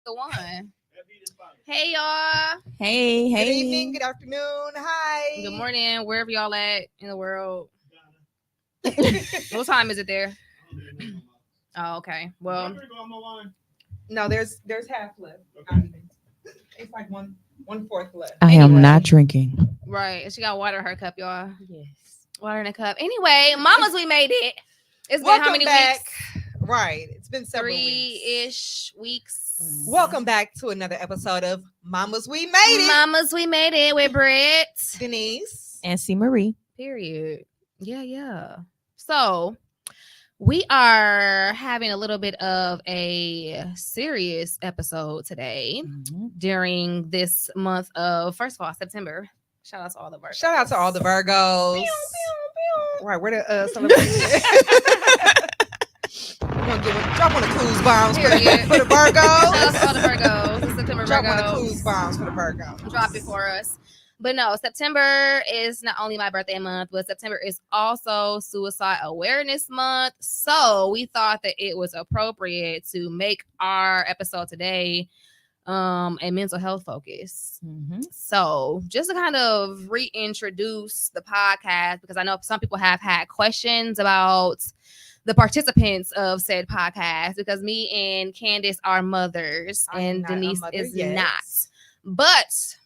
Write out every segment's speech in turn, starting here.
the one. Hey y'all. Hey. Good evening, good afternoon, hi. Good morning, wherever y'all at in the world. What time is it there? Oh, okay. Well, No, there's half left. Okay. It's like one fourth left. I am not drinking. right. And she got water in her cup, y'all. Yes. Water in a cup. Anyway, mamas, we made it. It's been Welcome how many back. weeks? Right. It's been several weeks. 3-ish weeks. Welcome back to another episode of Mamas We Made It. Mamas, we made it with Britt. Denise. And C. Marie. Period. Yeah. So we are having a little bit of a serious episode today during this month of, first of all, September. Shout out to all the Virgos. Shout out to all the Virgos. Right, where the celebration? Drop one of the clues bombs for the Virgos. Shout out to all the Virgos. The September Drop Virgos. one of the clues bombs for the Virgos. Drop it for us. But no, September is not only my birthday month, but September is also Suicide Awareness Month. So we thought that it was appropriate to make our episode today a mental health focus. So just to kind of reintroduce the podcast, because I know some people have had questions about the participants of said podcast, because me and Candace are mothers and Denise is not. But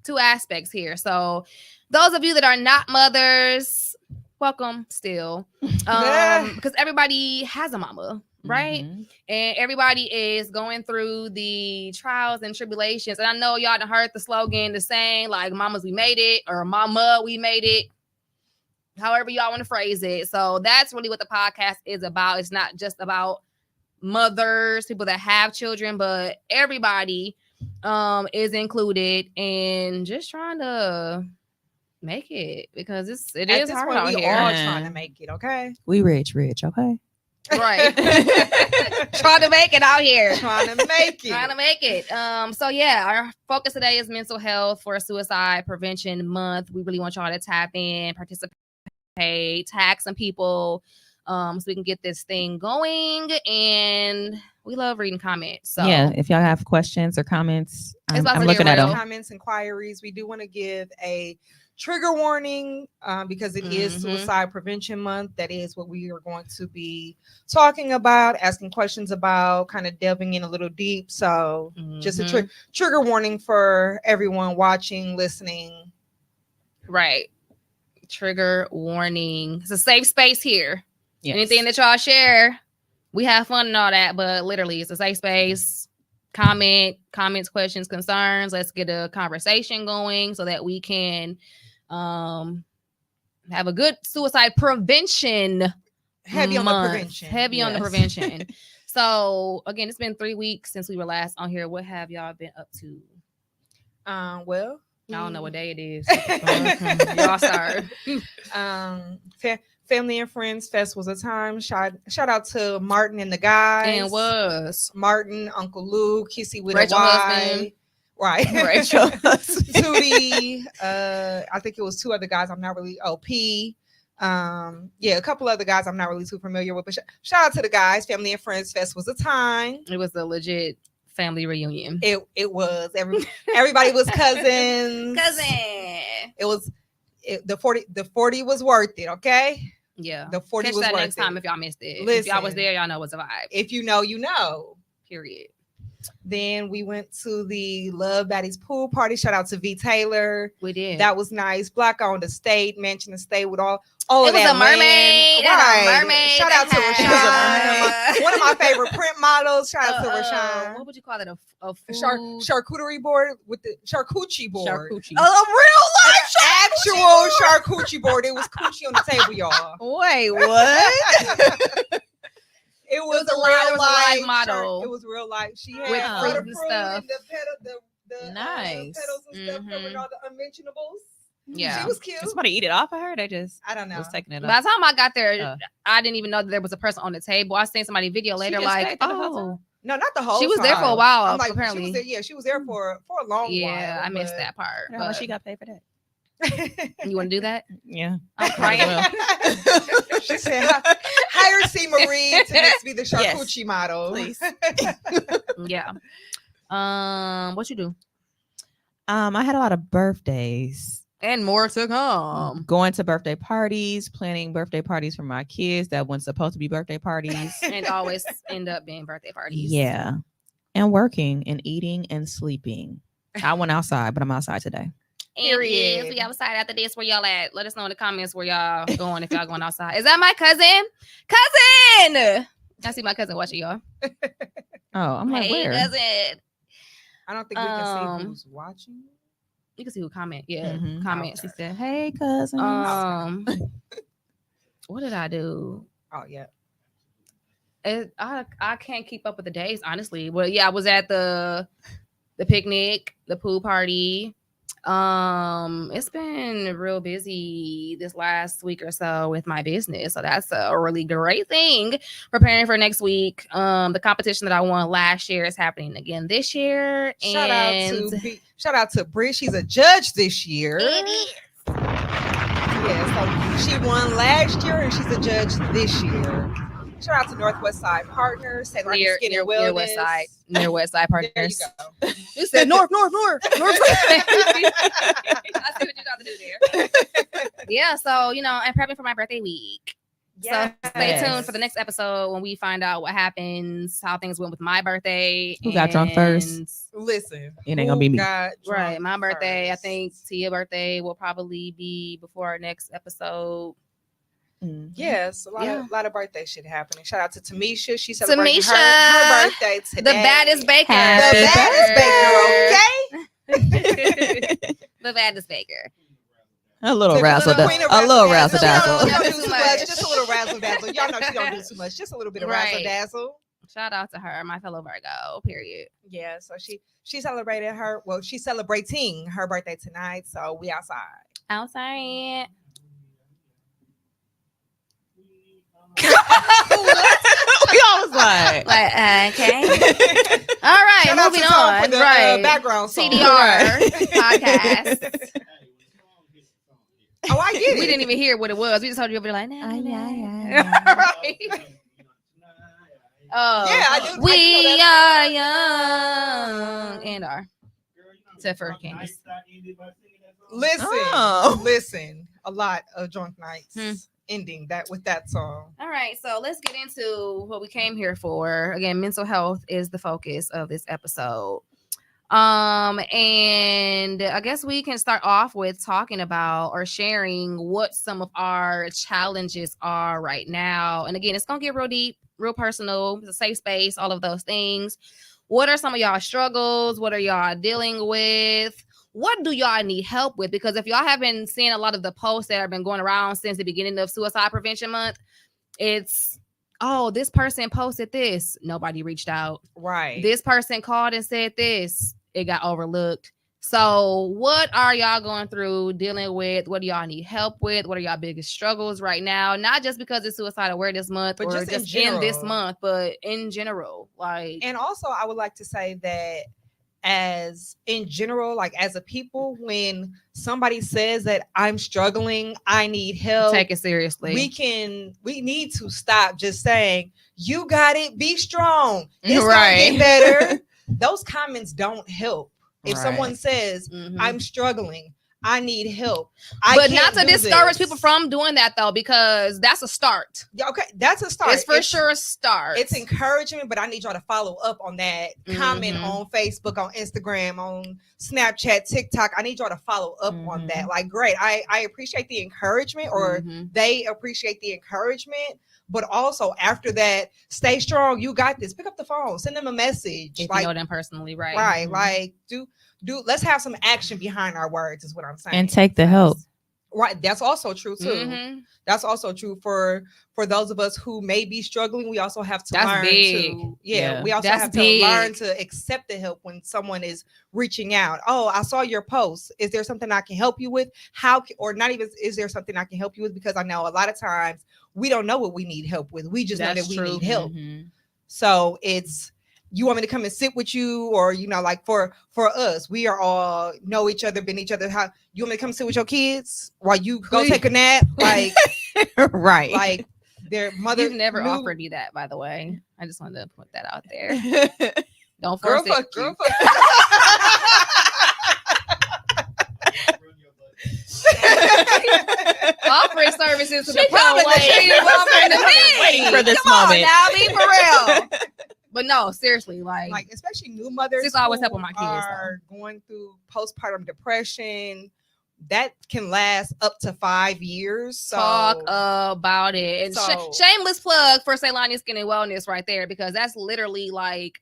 two aspects here. So those of you that are not mothers, welcome still. Because everybody has a mama, right? And everybody is going through the trials and tribulations. And I know y'all done heard the slogan, the saying, like, mamas, we made it, or mama, we made it. However y'all want to phrase it. So that's really what the podcast is about. It's not just about mothers, people that have children, but everybody is included, and just trying to make it, because it is hard out here. We are trying to make it, okay? We rich, okay? Right. Trying to make it out here. Trying to make it. So yeah, our focus today is mental health for Suicide Prevention Month. We really want y'all to tap in, participate, tag some people, so we can get this thing going. And we love reading comments. So yeah, if y'all have questions or comments, I'm looking at them. Comments, inquiries. We do want to give a trigger warning because it is Suicide Prevention Month. That is what we are going to be talking about, asking questions about, kind of delving in a little deep. So just a trigger warning for everyone watching, listening. Right. Trigger warning. It's a safe space here. Yes. Anything that y'all share, we have fun and all that, but literally it's a safe space. Comments, questions, concerns. Let's get a conversation going so that we can have a good suicide prevention. Heavy on the prevention. On the prevention. So again, it's been 3 weeks since we were last on here. What have y'all been up to? Well, I don't know what day it is. Y'all start. Family and Friends Fest was a time. Shout out to Martin and the guys. And was Martin, Uncle Lou, Kissy with Rachel a Y. husband. Right. Rachel. Tootie. I think it was two other guys. I'm not really P. Yeah, a couple other guys I'm not really too familiar with. But shout out to the guys. Family and Friends Fest was a time. It was a legit family reunion. It was. Everybody was cousins. It was the 40 was worth it, okay? Yeah. The 40 Catch was that worth next it. time if y'all missed it. Listen, if y'all was there, y'all know it's a vibe. If you know, you know. Period. Then we went to the Love Baddies pool party. Shout out to V. Taylor. We did. That was nice. Black owned estate, mansion estate with all it was that a mermaid. Right. A mermaid. Shout out to Rashawn. One of my favorite print models. Shout out to Rashawn. What would you call it? A food? Charcuterie board with the charcuterie board. Charcuterie. A real life actual charcuterie board. It was coochie on the table, y'all. Wait, what? It was a real life model. It was real life. She had with fruit and stuff. And the Nice. petals and stuff covering all the unmentionables. Yeah, she was cute. Did somebody eat it off of her? I don't know. Was taking it By off. the time I got there, I didn't even know that there was a person on the table. I seen somebody video later, like, no, not the whole. She was there for a while. I'm like, apparently, she was there for a long while. Yeah, I missed that part. But she got paid for that. You want to do that? Yeah. I'm crying. She said, hire C. Marie to next be the charcuterie model. Please. Yeah. What you do? I had a lot of birthdays. And more to come. Going to birthday parties, planning birthday parties for my kids that weren't supposed to be birthday parties. And always end up being birthday parties. Yeah. And working and eating and sleeping. I went outside, but I'm outside today. And yes, we outside after this. Where y'all at? Let us know in the comments where y'all going if y'all going outside. Is that my cousin? Cousin! I see my cousin watching y'all. Oh, I'm like, hey, where? Cousin. I don't think we can see who's watching. You can see who comment. Yeah, Mhm. comment. She said, "Hey, cousin." What did I do? Oh yeah. I can't keep up with the days, honestly. Well, yeah, I was at the picnic, the pool party. It's been real busy this last week or so with my business, so that's a really great thing. Preparing for next week. The competition that I won last year is happening again this year. Shout out to Brie. She's a judge this year. Yeah, so she won last year and she's a judge this year. Shout out to Northwest Side Partners. Near West Side. Near West Side Partners. There you go. You said north. I see what you got to do there. Yeah, so I'm prepping for my birthday week. Yes. So stay tuned for the next episode when we find out what happens, how things went with my birthday. Who got drunk first? Listen, it ain't gonna be me. Right, my birthday. First. I think Tia's birthday will probably be before our next episode. Mm-hmm. Yes, a lot of birthday shit happening. Shout out to Tamisha. She's celebrating her birthday today. The baddest baker. Okay? The baddest baker. A little razzle dazzle. Just a little razzle dazzle. Y'all know she don't do too much. Just a little bit of razzle dazzle. Shout out to her, my fellow Virgo. Period. Yeah, so she's celebrating she's celebrating her birthday tonight. So we outside. Outside. We all was like okay. All right, moving on. For the, background song. CDR podcast. Oh, I get it. We didn't even hear what it was. We just heard you be like, nah. Right. Oh, yeah, I do. We are young and are. Except for Candace. Listen. A lot of drunk nights. Ending that with that song. All right, so let's get into what we came here for. Again, mental health is the focus of this episode. And I guess we can start off with talking about or sharing what some of our challenges are right now. And again, it's gonna get real deep, real personal. It's a safe space, all of those things. What are some of y'all struggles? What are y'all dealing with? What do y'all need help with? Because if y'all have been seeing a lot of the posts that have been going around since the beginning of Suicide Prevention Month, it's, oh, this person posted this. Nobody reached out. Right. This person called and said this. It got overlooked. So what are y'all going through, dealing with? What do y'all need help with? What are y'all biggest struggles right now? Not just because it's Suicide Awareness Month, but or just in this month, but in general. And also, I would like to say that as in general, like as a people, when somebody says that I'm struggling, I need help, take it seriously. We need to stop just saying, you got it, be strong. It's right. gonna get better. Those comments don't help. If right. someone says, I'm struggling, I need help. But not to discourage people from doing that, though, because that's a start. Yeah, okay, that's a start. It's for sure a start. It's encouragement, but I need y'all to follow up on that. Comment on Facebook, on Instagram, on Snapchat, TikTok. I need y'all to follow up on that. Like, great. I appreciate the encouragement, or they appreciate the encouragement. But also after that, stay strong. You got this. Pick up the phone. Send them a message. If you know them personally, right? Right. Like, do. Let's have some action behind our words, is what I'm saying. And take the help. Right. That's also true too. That's also true for those of us who may be struggling. We also have to learn to. Yeah. We also have to learn to accept the help when someone is reaching out. Oh, I saw your post. Is there something I can help you with? Or not even, is there something I can help you with? Because I know a lot of times we don't know what we need help with. We just know that we need help. So it's, you want me to come and sit with you, or, like for us, we are all know each other, been each other. How you want me to come sit with your kids while you go take a nap? Like, right. Like their mother. You've never offered me that, by the way. I just wanted to put that out there. Don't Girl, force it. fuck you. Offering services to the can't public. wait. Offering to me. Waiting for this Come moment. on now, be for real. But no, seriously, Like especially new mothers Sis always who helping my kids, are going through postpartum depression. That can last up to 5 years. So talk about it. And shameless plug for Ceylani Skin and Wellness right there, because that's literally like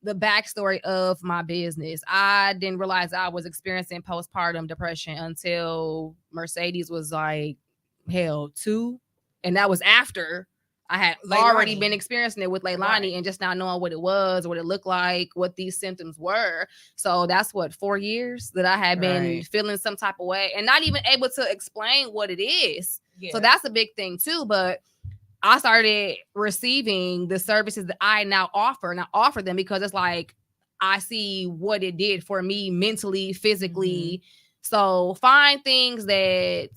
the backstory of my business. I didn't realize I was experiencing postpartum depression until Mercedes was like, hell, 2. And that was after I had already been experiencing it with Leilani and just not knowing what it was, what it looked like, what these symptoms were. So that's 4 years that I had been feeling some type of way and not even able to explain what it is. Yeah. So that's a big thing too. But I started receiving the services that I now offer, and I offer them because it's like I see what it did for me mentally, physically. So find things that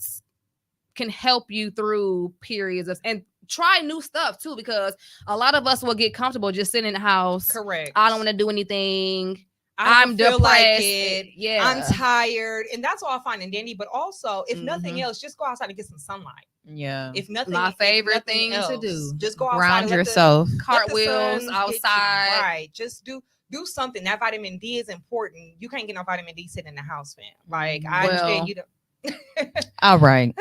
can help you through periods of, and try new stuff too, because a lot of us will get comfortable just sitting in the house. Correct. I don't want to do anything. I'm depressed. Like it. Yeah. I'm tired. And that's all fine and dandy. But also, if nothing else, just go outside and get some sunlight. Yeah. If nothing, my favorite thing else, to do. Just go outside. Ground yourself. Cartwheels outside. Right. Just do something. That vitamin D is important. You can't get no vitamin D sitting in the house, fam. Like I understand you don't. All right.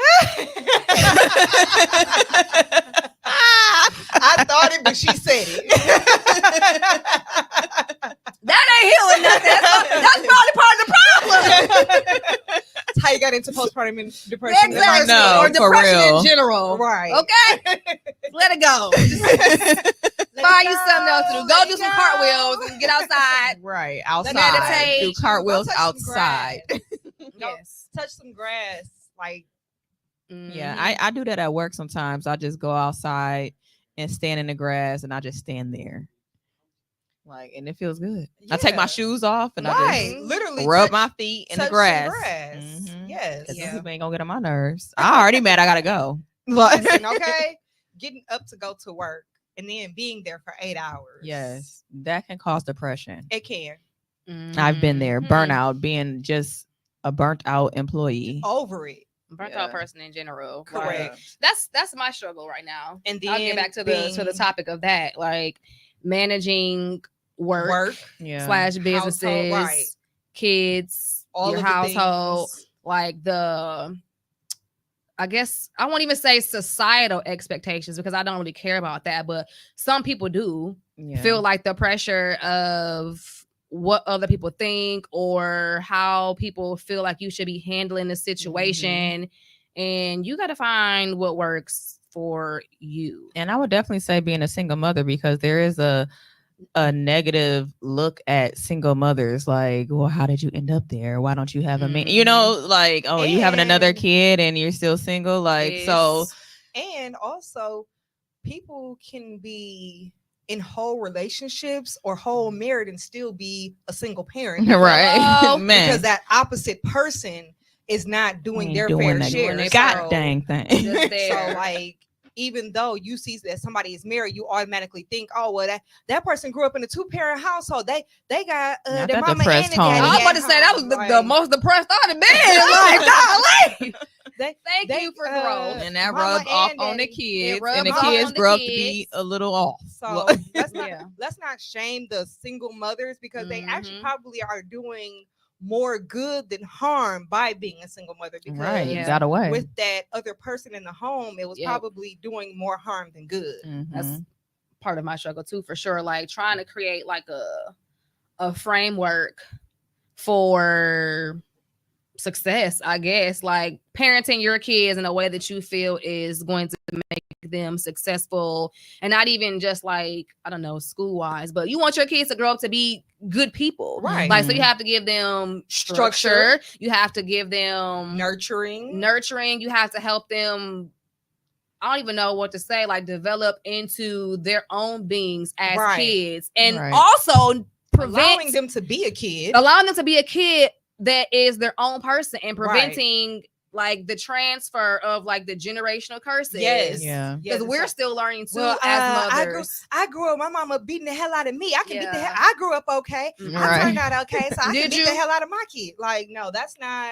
I thought it, but she said it. That ain't healing nothing. That's probably part of the problem. That's how you got into postpartum depression. Exactly. No, or depression for real. in general. Right. Okay. Let it go. Find you something else to do. Go do some cartwheels and get outside. Right. Outside. Meditate. Do cartwheels outside. Yes. Touch some grass. Like, yeah, I do that at work sometimes. I just go outside and stand in the grass and I just stand there. Like, and it feels good. Yeah. I take my shoes off and I just literally rub my feet in the grass. Yes. Because people ain't gonna get on my nerves. I already mad I gotta go. Listen, okay? Getting up to go to work and then being there for 8 hours. Yes. That can cause depression. It can. I've been there. Burnout, being just a burnt out employee. Over it. Burnt out person in general. Correct. That's my struggle right now. And then I'll get back to the topic of that. Like managing work / businesses, household, kids, all your household, like I guess I won't even say societal expectations because I don't really care about that, but some people do feel like the pressure of what other people think or how people feel like you should be handling the situation. And you got to find what works for you. And I would definitely say being a single mother, because there is a negative look at single mothers. Like, well, how did you end up there? Why don't you have a man? You know, like, oh, you having another kid and you're still single. Like, so. And also people can be in whole relationships or whole married and still be a single parent. Right. Because that opposite person is not doing their fair share. God dang thing. So like, even though you see that somebody is married, you automatically think, oh, well, that person grew up in a 2-parent household. They got their mama and their daddy. I was about to say that was the most depressed I've been. Like, golly. Thank you for growth. And that rubbed off on the kids. And the kids grew up to be a little off. So let's not shame the single mothers, because they actually probably are doing more good than harm by being a single mother, because got away with that other person in the home, it was probably doing more harm than good. That's part of my struggle too, for sure. Like trying to create like a framework for success, I guess, like parenting your kids in a way that you feel is going to make them successful, and not even just like, I don't know, school wise, but you want your kids to grow up to be good people, right? Like, so you have to give them structure, you have to give them nurturing, you have to help them, I don't even know what to say, like develop into their own beings as kids, and also allowing them to be a kid that is their own person, and preventing like the transfer of like the generational curses. Yes. Yeah. Because we're still learning too Well, as mothers. I grew up, my mama beating the hell out of me. I can beat the hell. Yeah. I grew up okay. I Right. turned out okay, so I Did can beat you? the hell out of my kid. Like, no, that's not.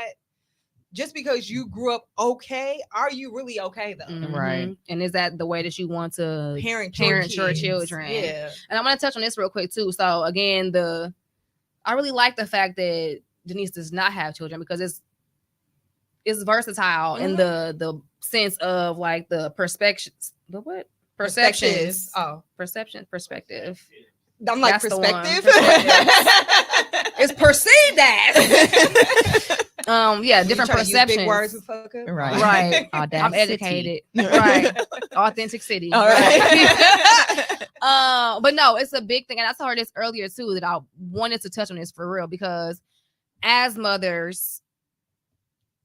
Just because you grew up okay, are you really okay though? Right. And is that the way that you want to Parent your kids. children? Yeah. And I'm gonna touch on this real quick too. So again, I really like the fact that Denise does not have children because it's versatile in the sense of like the perspectives. The what? Perceptions. Oh, Perspective. I'm like, That's the one. perspective. It's perceived as. Yeah, different You trying to use perceptions. big words with fuck up? Right. Right. Audacity. I'm educated. Right. Authentic city. All right. But no, it's a big thing. And I told her this earlier too, that I wanted to touch on this for real because as mothers,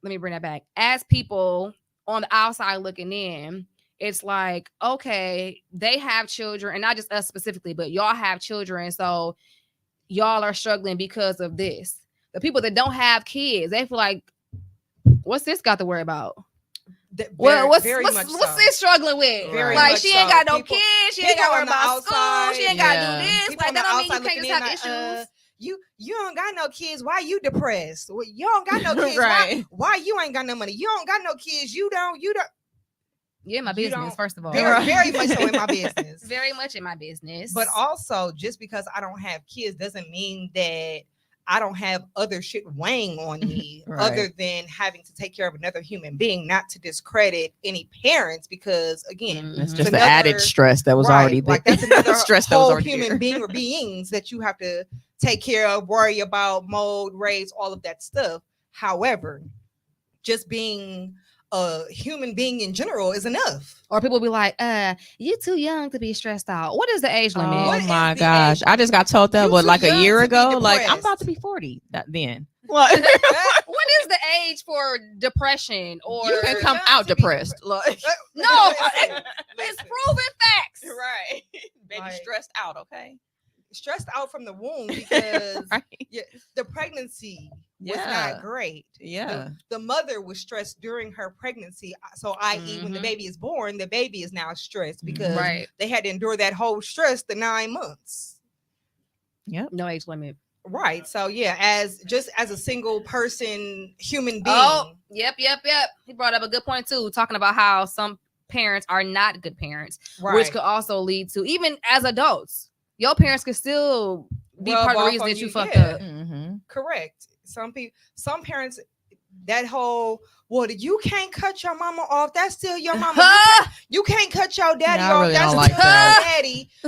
let me bring that back. As people on the outside looking in, it's like, okay, they have children, and not just us specifically, but y'all have children. So y'all are struggling because of this. The people that don't have kids, they feel like, what's this got to worry about? What's this struggling with? Very like much she ain't so. got no People- kids, she ain't got to worry on the about school, outside, she ain't got to yeah. do this. People Like on that the don't mean you outside can't just looking have in, issues. You don't got no kids. Why you depressed? Well, you don't got no kids. Right. Why you ain't got no money? You don't got no kids. You don't. Yeah, my You business, don't- first of all. Very much so in my business. Very much in my business. But also, just because I don't have kids doesn't mean that I don't have other shit weighing on me Right. other than having to take care of another human being, not to discredit any parents, because again, It's Mhm. just the another- added stress that was right, already there. like that's another stress that was whole already human there. being or beings that you have to take care of, worry about, mold, raise, all of that stuff. However, just being a human being in general is enough. or people be like, you too young to be stressed out. What is the age limit? Oh What is my the gosh. age I just got told that You what too like a young year to be ago. Like I'm depressed. about to be 40 then. What? What is the age for depression? Or You can You're come young out to be depressed. Like, No, Listen, it's listen. proven facts. right. Baby Like- stressed out, okay? Stressed out from the womb because Right. the pregnancy was Yeah. not great. Yeah. The mother was stressed during her pregnancy. So, i.e., when the Mhm. baby is born, the baby is now stressed because Right. they had to endure that whole stress the 9 months. Yep. No age limit. Right. So, yeah, as a single person, human being. Oh, yep. He brought up a good point too, talking about how some parents are not good parents, right. which could also lead to, even as adults, your parents could still be Rub part of the off reason on that you you, fucked yeah. up. Mm-hmm. Correct. Some parents, that whole, well, you can't cut your mama off. That's still your mama. You can't cut your daddy Yeah, I off. really That's don't like still that. your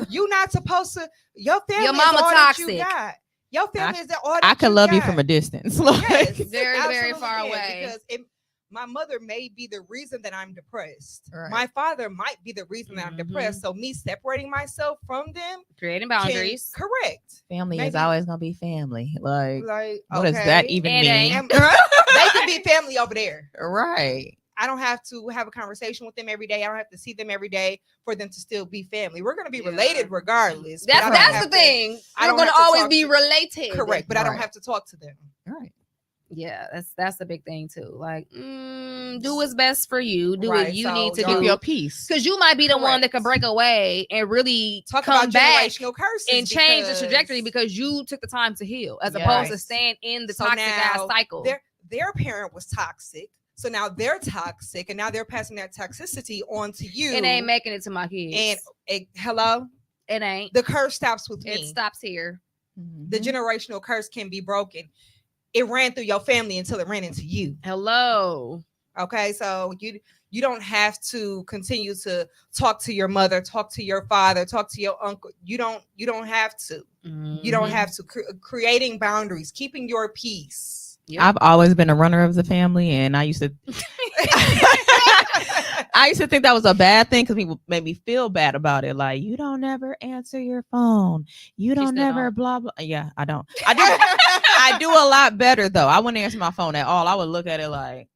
daddy. You not supposed to. Your family Your mama is all toxic. that you got. Your family is all that I could love you got. from a distance. Like, Yes, Very, very absolutely far can, away. Because my mother may be the reason that I'm depressed. Right. My father might be the reason that I'm Mhm. depressed. So me separating myself from them, Creating can- boundaries. correct. family is Maybe- always gonna be family. Like, Like, what does that okay. even It mean? ain't. They can be family over there. Right. I don't have to have a conversation with them every day. I don't have to see them every day for them to still be family. We're going to be Yeah. related regardless. but I don't That's have the to- thing. I We're don't going to have to always talk be to- related. Correct, but I don't Right. have to talk to them. Right. Yeah, that's a big thing too. Like, do what's best for you. Do Right, what you so need to y'all- Keep do. your peace. Because you might be the one that Correct. can break away and really Talk come about back generational curses and change the because trajectory because you took the time to heal, as Yes. opposed to staying in the So toxic ass now cycle. their parent was toxic. So now they're toxic, and now they're passing that toxicity on to you. It ain't making it to my kids. And hello, it ain't. the curse stops with It me. stops here. The generational curse can be broken. It ran through your family until it ran into you. Hello. Okay, so you don't have to continue to talk to your mother, talk to your father, talk to your uncle. You don't have to. You don't have to. Creating boundaries, keeping your peace. Yep. I've always been a runner of the family, and I used to think that was a bad thing because people made me feel bad about it. Like, you don't never answer your phone. You don't still never don't. blah blah. Yeah, I don't. I do a lot better though. I wouldn't answer my phone at all. I would look at it like,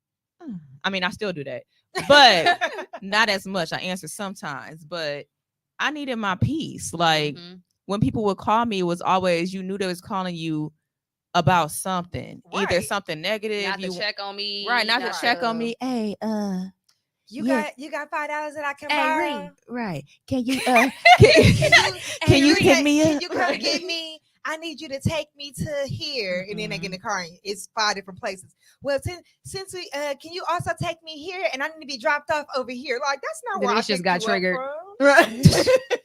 I mean, I still do that, but not as much. I answer sometimes, but I needed my peace. Like, Mhm. when people would call me, it was always, you knew they was calling you about something, either Right. something negative, Not to check on me. right? Not to check on me. Hey, You yeah. got $5 that I can Hey, borrow? Ree. Right? Can you Can you pick me Can up? you come get me? I need you to take me to here, and then they get in the car. And it's 5 different places. Well, since we, can you also take me here? And I need to be dropped off over here. Like that's not where I Denise just picked got you triggered. up from.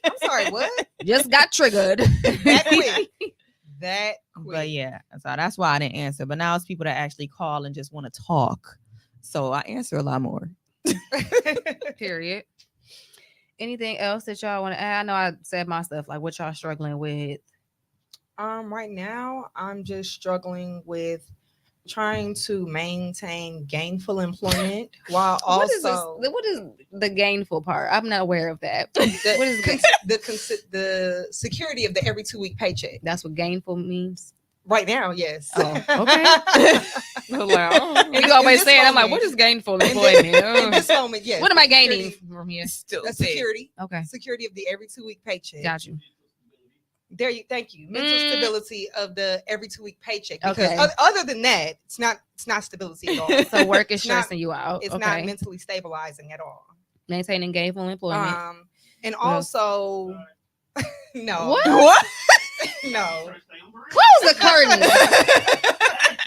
I'm sorry, what? Just got triggered. That quick. That quick. But yeah, so that's why I didn't answer. But now it's people that actually call and just want to talk, so I answer a lot more. Period. Anything else that y'all want to add? I know I said my stuff, like what y'all struggling with. Right now, I'm just struggling with trying to maintain gainful employment while What is also what is the gainful part? I'm not aware of that. What is the security of the every 2-week paycheck. That's what gainful means. Right now, yes. Oh, okay. You always say it. I'm like, what is gainful employment? In this moment, yes. What am I gaining from here? Still Security. Okay, Security of the every 2-week paycheck. got you. There you thank you. Mental stability of the every 2-week paycheck. Because Okay. other than that, it's not stability at all. So work is It's not- stressing you out. It's Okay. not mentally stabilizing at all. Maintaining gainful employment. And also no. What? No. Close the curtain.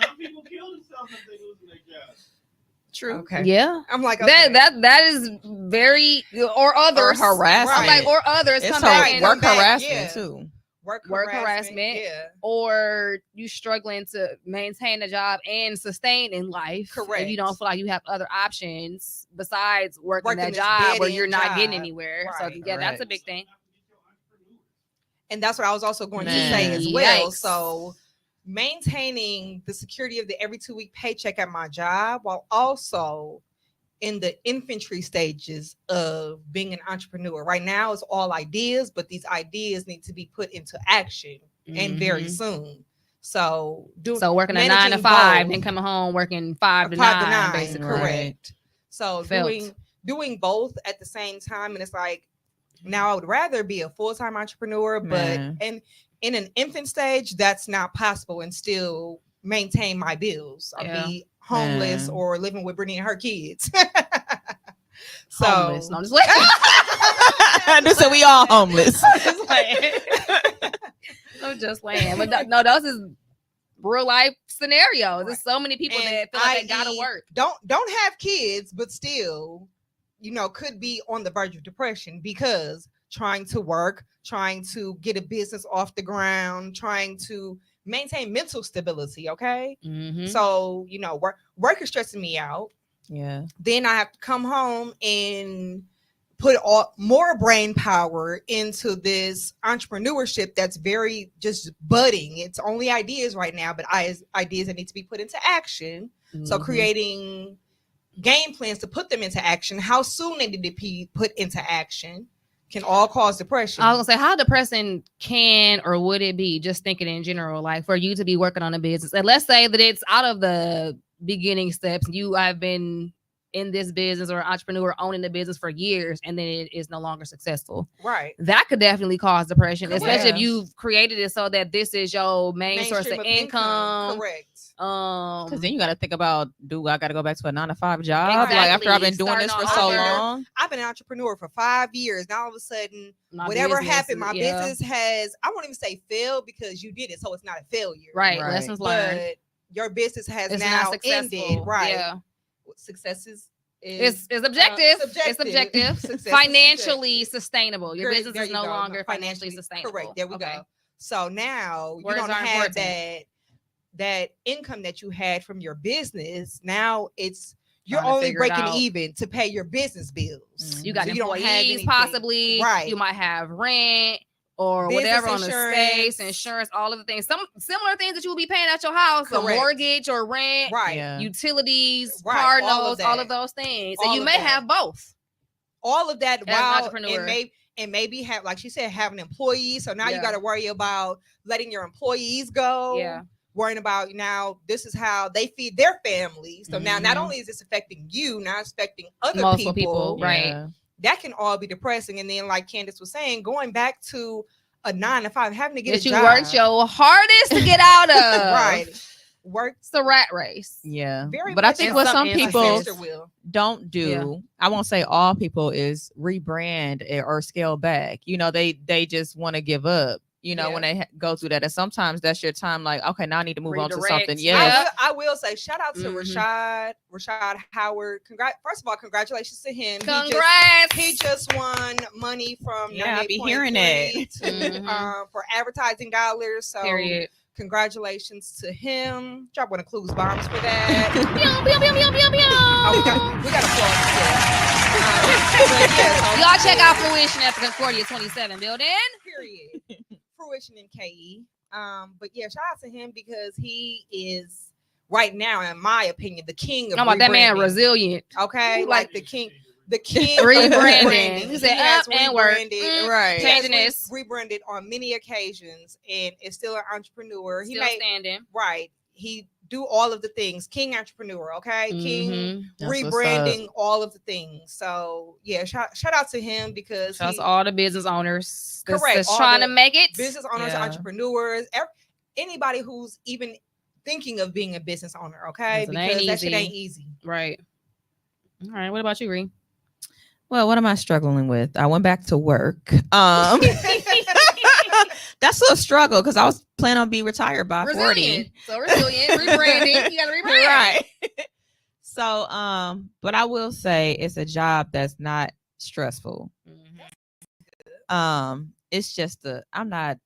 Some people kill themselves if they losing their job. True. Okay. Yeah. I'm like, okay. That is very or others. harassment. I'm like or others It's come her back and work back, harassment yeah. too. work harassment. Yeah. or you struggling to maintain a job and sustain in life. Correct. If you don't feel like you have other options besides working that this job where dead-end you're not getting job. anywhere. Right. So yeah, that's a Correct. big thing. And that's what I was also going to Man. say as well. Yikes. So maintaining the security of the every 2-week paycheck at my job while also in the infantry stages of being an entrepreneur. Right now it's all ideas, but these ideas need to be put into action and very Mhm. soon. So So working a 9 to managing 5, both. then coming home working 5 to 5 to 9, 9, basically. correct. So Felt. doing both at the same time, and it's like now I would rather be a full-time entrepreneur, but Man. and in an infant stage, that's not possible and still maintain my bills or Yeah. be homeless Man. or living with Brittany and her kids. So Homeless. No, I'm just like, So we all homeless. just playing. I'm just playing. But no, those is real life scenarios. There's so many people And that feel like they i.e., gotta work. don't have kids, but still, could be on the verge of depression because trying to work, trying to get a business off the ground, trying to maintain mental stability. Okay. Mhm. So, work is stressing me out. Yeah. Then I have to come home and put more brain power into this entrepreneurship that's very just budding. It's only ideas right now, but ideas that need to be put into action. So Mhm. creating game plans to put them into action, how soon they need to be put into action can all cause depression. I was gonna say, how depressing can or would it be, just thinking in general, like for you to be working on a business, and let's say that it's out of the beginning steps, you have been in this business or entrepreneur owning the business for years, and then it is no longer successful. Right. That could definitely cause depression, Correct. especially if you've created it so that this is your main source Mainstream of income. Correct. Because then you got to think about, do I got to go back to a 9 to 5 job? Exactly. Like after I've been doing this Starting for so all over. long. I've been an entrepreneur for 5 years. Now all of a sudden, My whatever business, happened, my yeah. business has, I won't even say failed because you did it, so it's not a failure. Right. Right. Lessons learned. But your business has It's now not successful. ended. Right. Yeah. Success is It's objective. It's objective. Success is Financially subjective. sustainable. Your Great, business there is you no go. longer financially sustainable. Correct. There we Okay. go. So now Words you don't are have important. that income that you had from your business. Now you're Trying to only figure it breaking out. even to pay your business bills. Mhm. You got So you don't have employees, anything. possibly. Right. You might have rent or Business whatever on the insurance. space, insurance, all of the things. Some similar things that you will be paying at your house, a Correct. mortgage or rent, Right. Yeah. utilities, Right, car all of notes, all that. of those things. All And you of may that. have both. All of that As an while entrepreneur. and maybe have, like she said, have an employee. So now you Yeah. got to worry about letting your employees go. Yeah. Worrying about now this is how they feed their family. So now not Mhm. only is this affecting you, now it's affecting other Multiple people. people. Right. Yeah. That can all be depressing. And then like Candace was saying, going back to a 9 to 5, having to get that a you job. worked your hardest to get out of. Right. Work. It's a rat race. Yeah. Very But I much think in what some some people instances. don't do, I won't say all people, is rebrand or scale back. You know, they just want to give up. You know, when they go through that, and sometimes that's your time. Like, okay, now I need to move on to Redirect. something. Yeah, I will say shout out to Mhm. Rashad Howard. First of all, congratulations to him. Congrats. He just won money from I be hearing that. For advertising dollars. So Period. congratulations to him. Drop one of Clues bombs for that. Pew, pew, pew, pew, pew, pew. Oh, we got applause. Y'all check out Fruition at the Concordia 27 building. Period. Fruition in KE. But yeah, shout out to him because he is right now, in my opinion, the king of I'm about that man rebranding. resilient. Okay, Ooh, like the king rebranding. He said has up and work. right. He has Changing this. rebranded on many occasions and is still an entrepreneur. Still standing. Right. He do all of the things. King entrepreneur, okay? King That's rebranding all of the things. So yeah, shout out to him because Shout out to all the business owners that's all trying the to make it. business owners, entrepreneurs, anybody who's even thinking of being a business owner, okay? Because that shit ain't easy. Right. All right. What about you, Ree? Well, what am I struggling with? I went back to work. That's a struggle because I was planning on being retired by 40. So resilient, rebranding. You gotta rebrand. Right. So, but I will say it's a job that's not stressful. It's just I'm not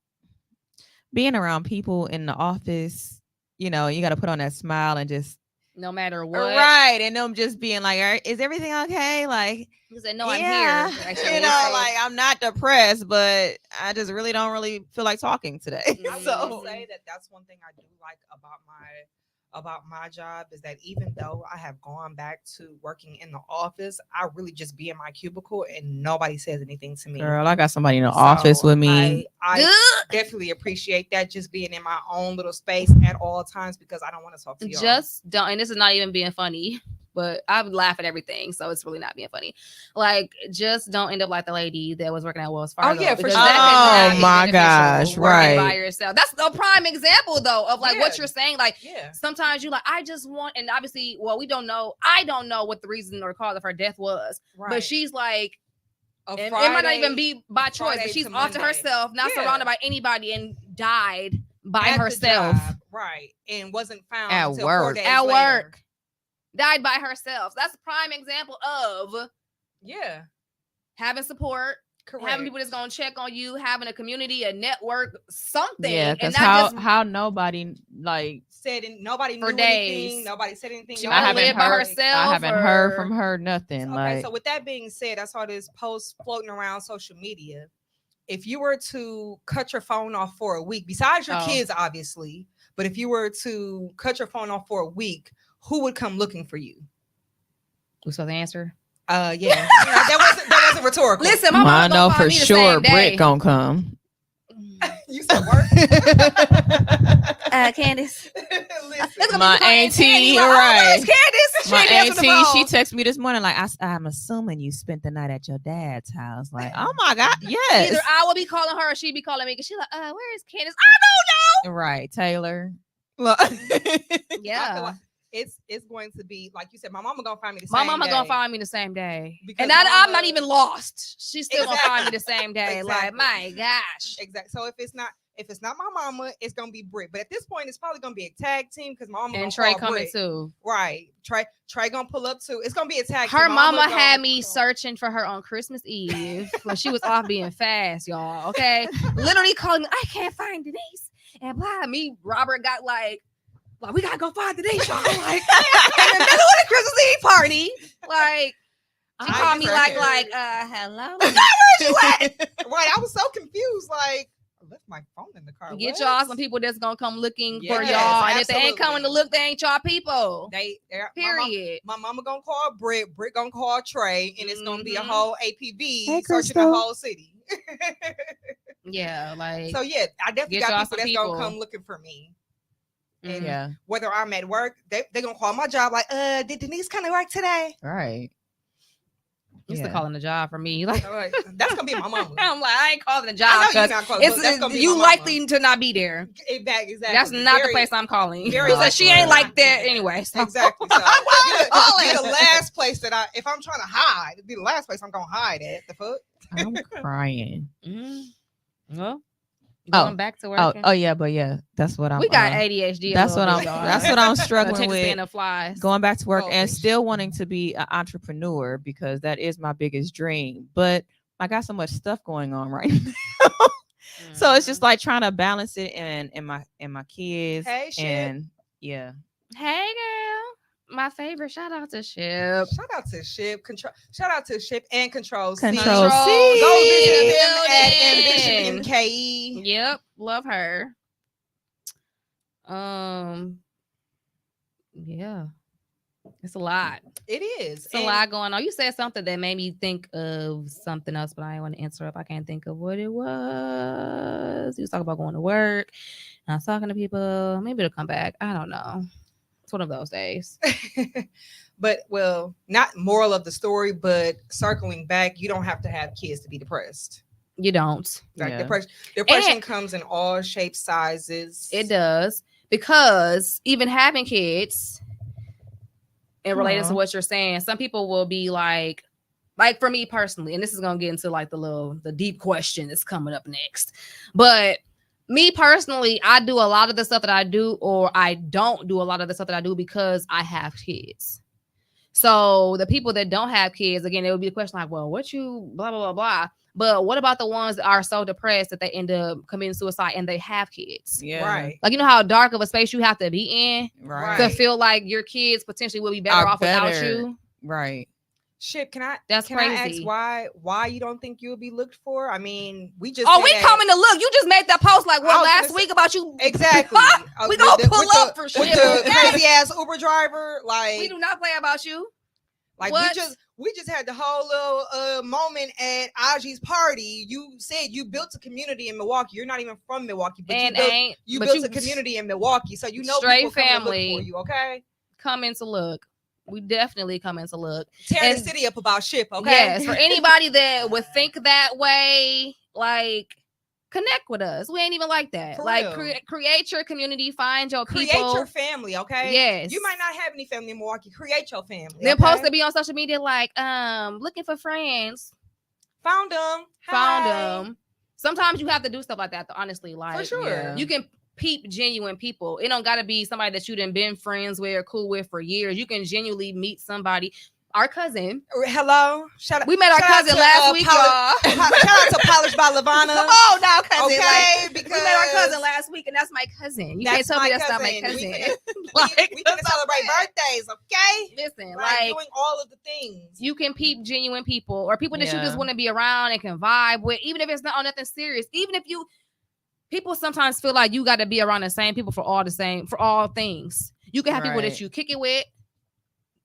being around people in the office. You know, you got to put on that smile and just no matter what. Right. And them just being like, is everything okay? Like, you said, no, I'm here. Actually, you know, like I'm not depressed, but I just really don't feel like talking today. I will say that's one thing I do like about my job is that even though I have gone back to working in the office, I really just be in my cubicle and nobody says anything to me. Girl, I got somebody in the office with me. I definitely appreciate that, just being in my own little space at all times because I don't want to talk to you. Just don't, and this is not even being funny, but I would laugh at everything, so it's really not being funny. Like, just don't end up like the lady that was working at Wells Fargo. Oh yeah, for sure. Oh my gosh, right. By yourself. That's a prime example though of like what you're saying. Like, sometimes you like, I just want, and obviously, well, we don't know. I don't know what the reason or cause of her death was, but she's like, it might not even be by choice, but she's off to herself, not surrounded by anybody, and died by herself. Right, and wasn't found at until work. 4 days at later. work. Died by herself. That's a prime example of having support, having people that's gonna check on you, having a community, a network, something. Yeah, because how nobody like said nobody for knew days. Anything. Nobody said anything. She might have lived by herself. I haven't heard from her nothing. Okay, so with that being said, I saw this post floating around social media. If you were to cut your phone off for a week, besides your kids, obviously, but if you were to cut your phone off for a week, who would come looking for you? What's the answer? Yeah. That wasn't rhetorical. Listen, my mom I know for sure Britt gonna come. You said work. Candace. My auntie, like, right? Oh, Candace? My auntie, she texted me this morning like, I'm assuming you spent the night at your dad's house. Like, oh my God, yes. Either I will be calling her or she'd be calling me because she's like, where is Candace? I don't know. Right, Taylor. Yeah. It's going to be like you said. My mama gonna find me the same. My mama day. gonna find me the same day, because and I'm not even lost. She's still gonna find me the same day. Exactly. Like, my gosh. Exactly. So if it's not my mama, it's gonna be Britt. But at this point, it's probably gonna be a tag team because my mama and gonna Trey call coming Britt. Too. Right. Trey gonna pull up too. It's gonna be a tag. Her mama had me searching for her on Christmas Eve when she was off being fast, y'all. Okay, literally calling me. I can't find Denise. And blah, me, Robert got like we gotta go find Denise, y'all. Like in the middle of the Christmas Eve party, like. She called me like, hello. Where's you at? Right. I was so confused. Like, I left my phone in the car. Get y'all some people that's gonna come looking for y'all. And if they ain't coming to look, they ain't y'all people. They're period. My mama gonna call Britt. Britt gonna call Trey, and it's gonna be a whole APB searching the whole city. Yeah, like so. Yeah, I definitely got people that's gonna come looking for me. And whether I'm at work, they're gonna call my job like, did Denise come to work today? Right. Used to calling a job for me. Like, I'm like, that's gonna be my mama. I'm like, I ain't calling a I job know you're because not close, but that's gonna be you my mama. likely to not be there. Exactly. That's not the place I'm calling. very Because she ain't likely. like that anyway. So. Exactly. So calling. be the last place that if I'm trying to hide, it'd be the last place I'm gonna hide at. The fuck. I'm crying. Well, going back to working. Oh yeah, but yeah, that's what I'm. We got ADHD. That's what I'm. That's what I'm struggling with. Of flies. Going back to work and Goldfish. still wanting to be an entrepreneur because that is my biggest dream. But I got so much stuff going on right now, so it's just like trying to balance it and my kids. Hey, Ship. And yeah. Hey, girl. My favorite. Shout out to Ship. Shout out to Ship. Shout out to Ship and Control C. Control C. Go visit them Building. at Ambition MKE. Yep, love her. Yeah, it's a lot. It is. It's a lot going on. You said something that made me think of something else, but I didn't want to answer up. I can't think of what it was. You was talking about going to work. And I was talking to people. Maybe it'll come back. I don't know. It's one of those days. But well, not moral of the story, but circling back, you don't have to have kids to be depressed. You don't. Like Yeah. depression comes in all shapes, sizes. It does. Because even having kids, and related to what you're saying, some people will be like for me personally, and this is gonna get into like the deep question that's coming up next. But me personally, I do a lot of the stuff that I do, or I don't do a lot of the stuff that I do because I have kids. So the people that don't have kids, again, it would be a question like, well, what you blah blah blah blah. But what about the ones that are so depressed that they end up committing suicide and they have kids? Yeah. Right. Like, you know how dark of a space you have to be in Right. to feel like your kids potentially will be better off without you. Right. Ship, can I crazy. ask why you don't think you'll be looked for? I mean, we just we coming to look. You just made that post like last week about you. Exactly. We gonna pull up for shit. With the crazy ass Uber driver. Like, we do not play about you. Like what? we just had the whole little moment at Aji's party. You said you built a community in Milwaukee. You're not even from Milwaukee, but you built a community in Milwaukee, so you know straight people family come to look for you. Okay, come in to look. We definitely come in to look. Tear the city up about Ship. Okay, yes. For anybody that would think that way, like, connect with us. We ain't even like that. For like, real. create your community, find your create people. your family. Okay, Yes. You might not have any family in Milwaukee. Create your family. They're okay? supposed to be on social media like, looking for friends. Found them. Found Hi. them. Sometimes you have to do stuff like that, though, honestly. Like, For sure. you can peep genuine people. It don't gotta be somebody that you done been friends with or cool with for years. You can genuinely meet somebody. Our cousin. Hello. Shout out. We met our cousin last week, y'all. Shout out to Polish by Lavana. Come on now, cousin. Okay, like, because we met our cousin last week, and that's my cousin. You can't tell me that's not my cousin. We can celebrate birthdays, okay? Listen, like like, doing all of the things. you can peep genuine people or people that you just want to be around and can vibe with, even if it's not on nothing serious. Even if people sometimes feel like you got to be around the same people for all things. You can have people that you kick it with.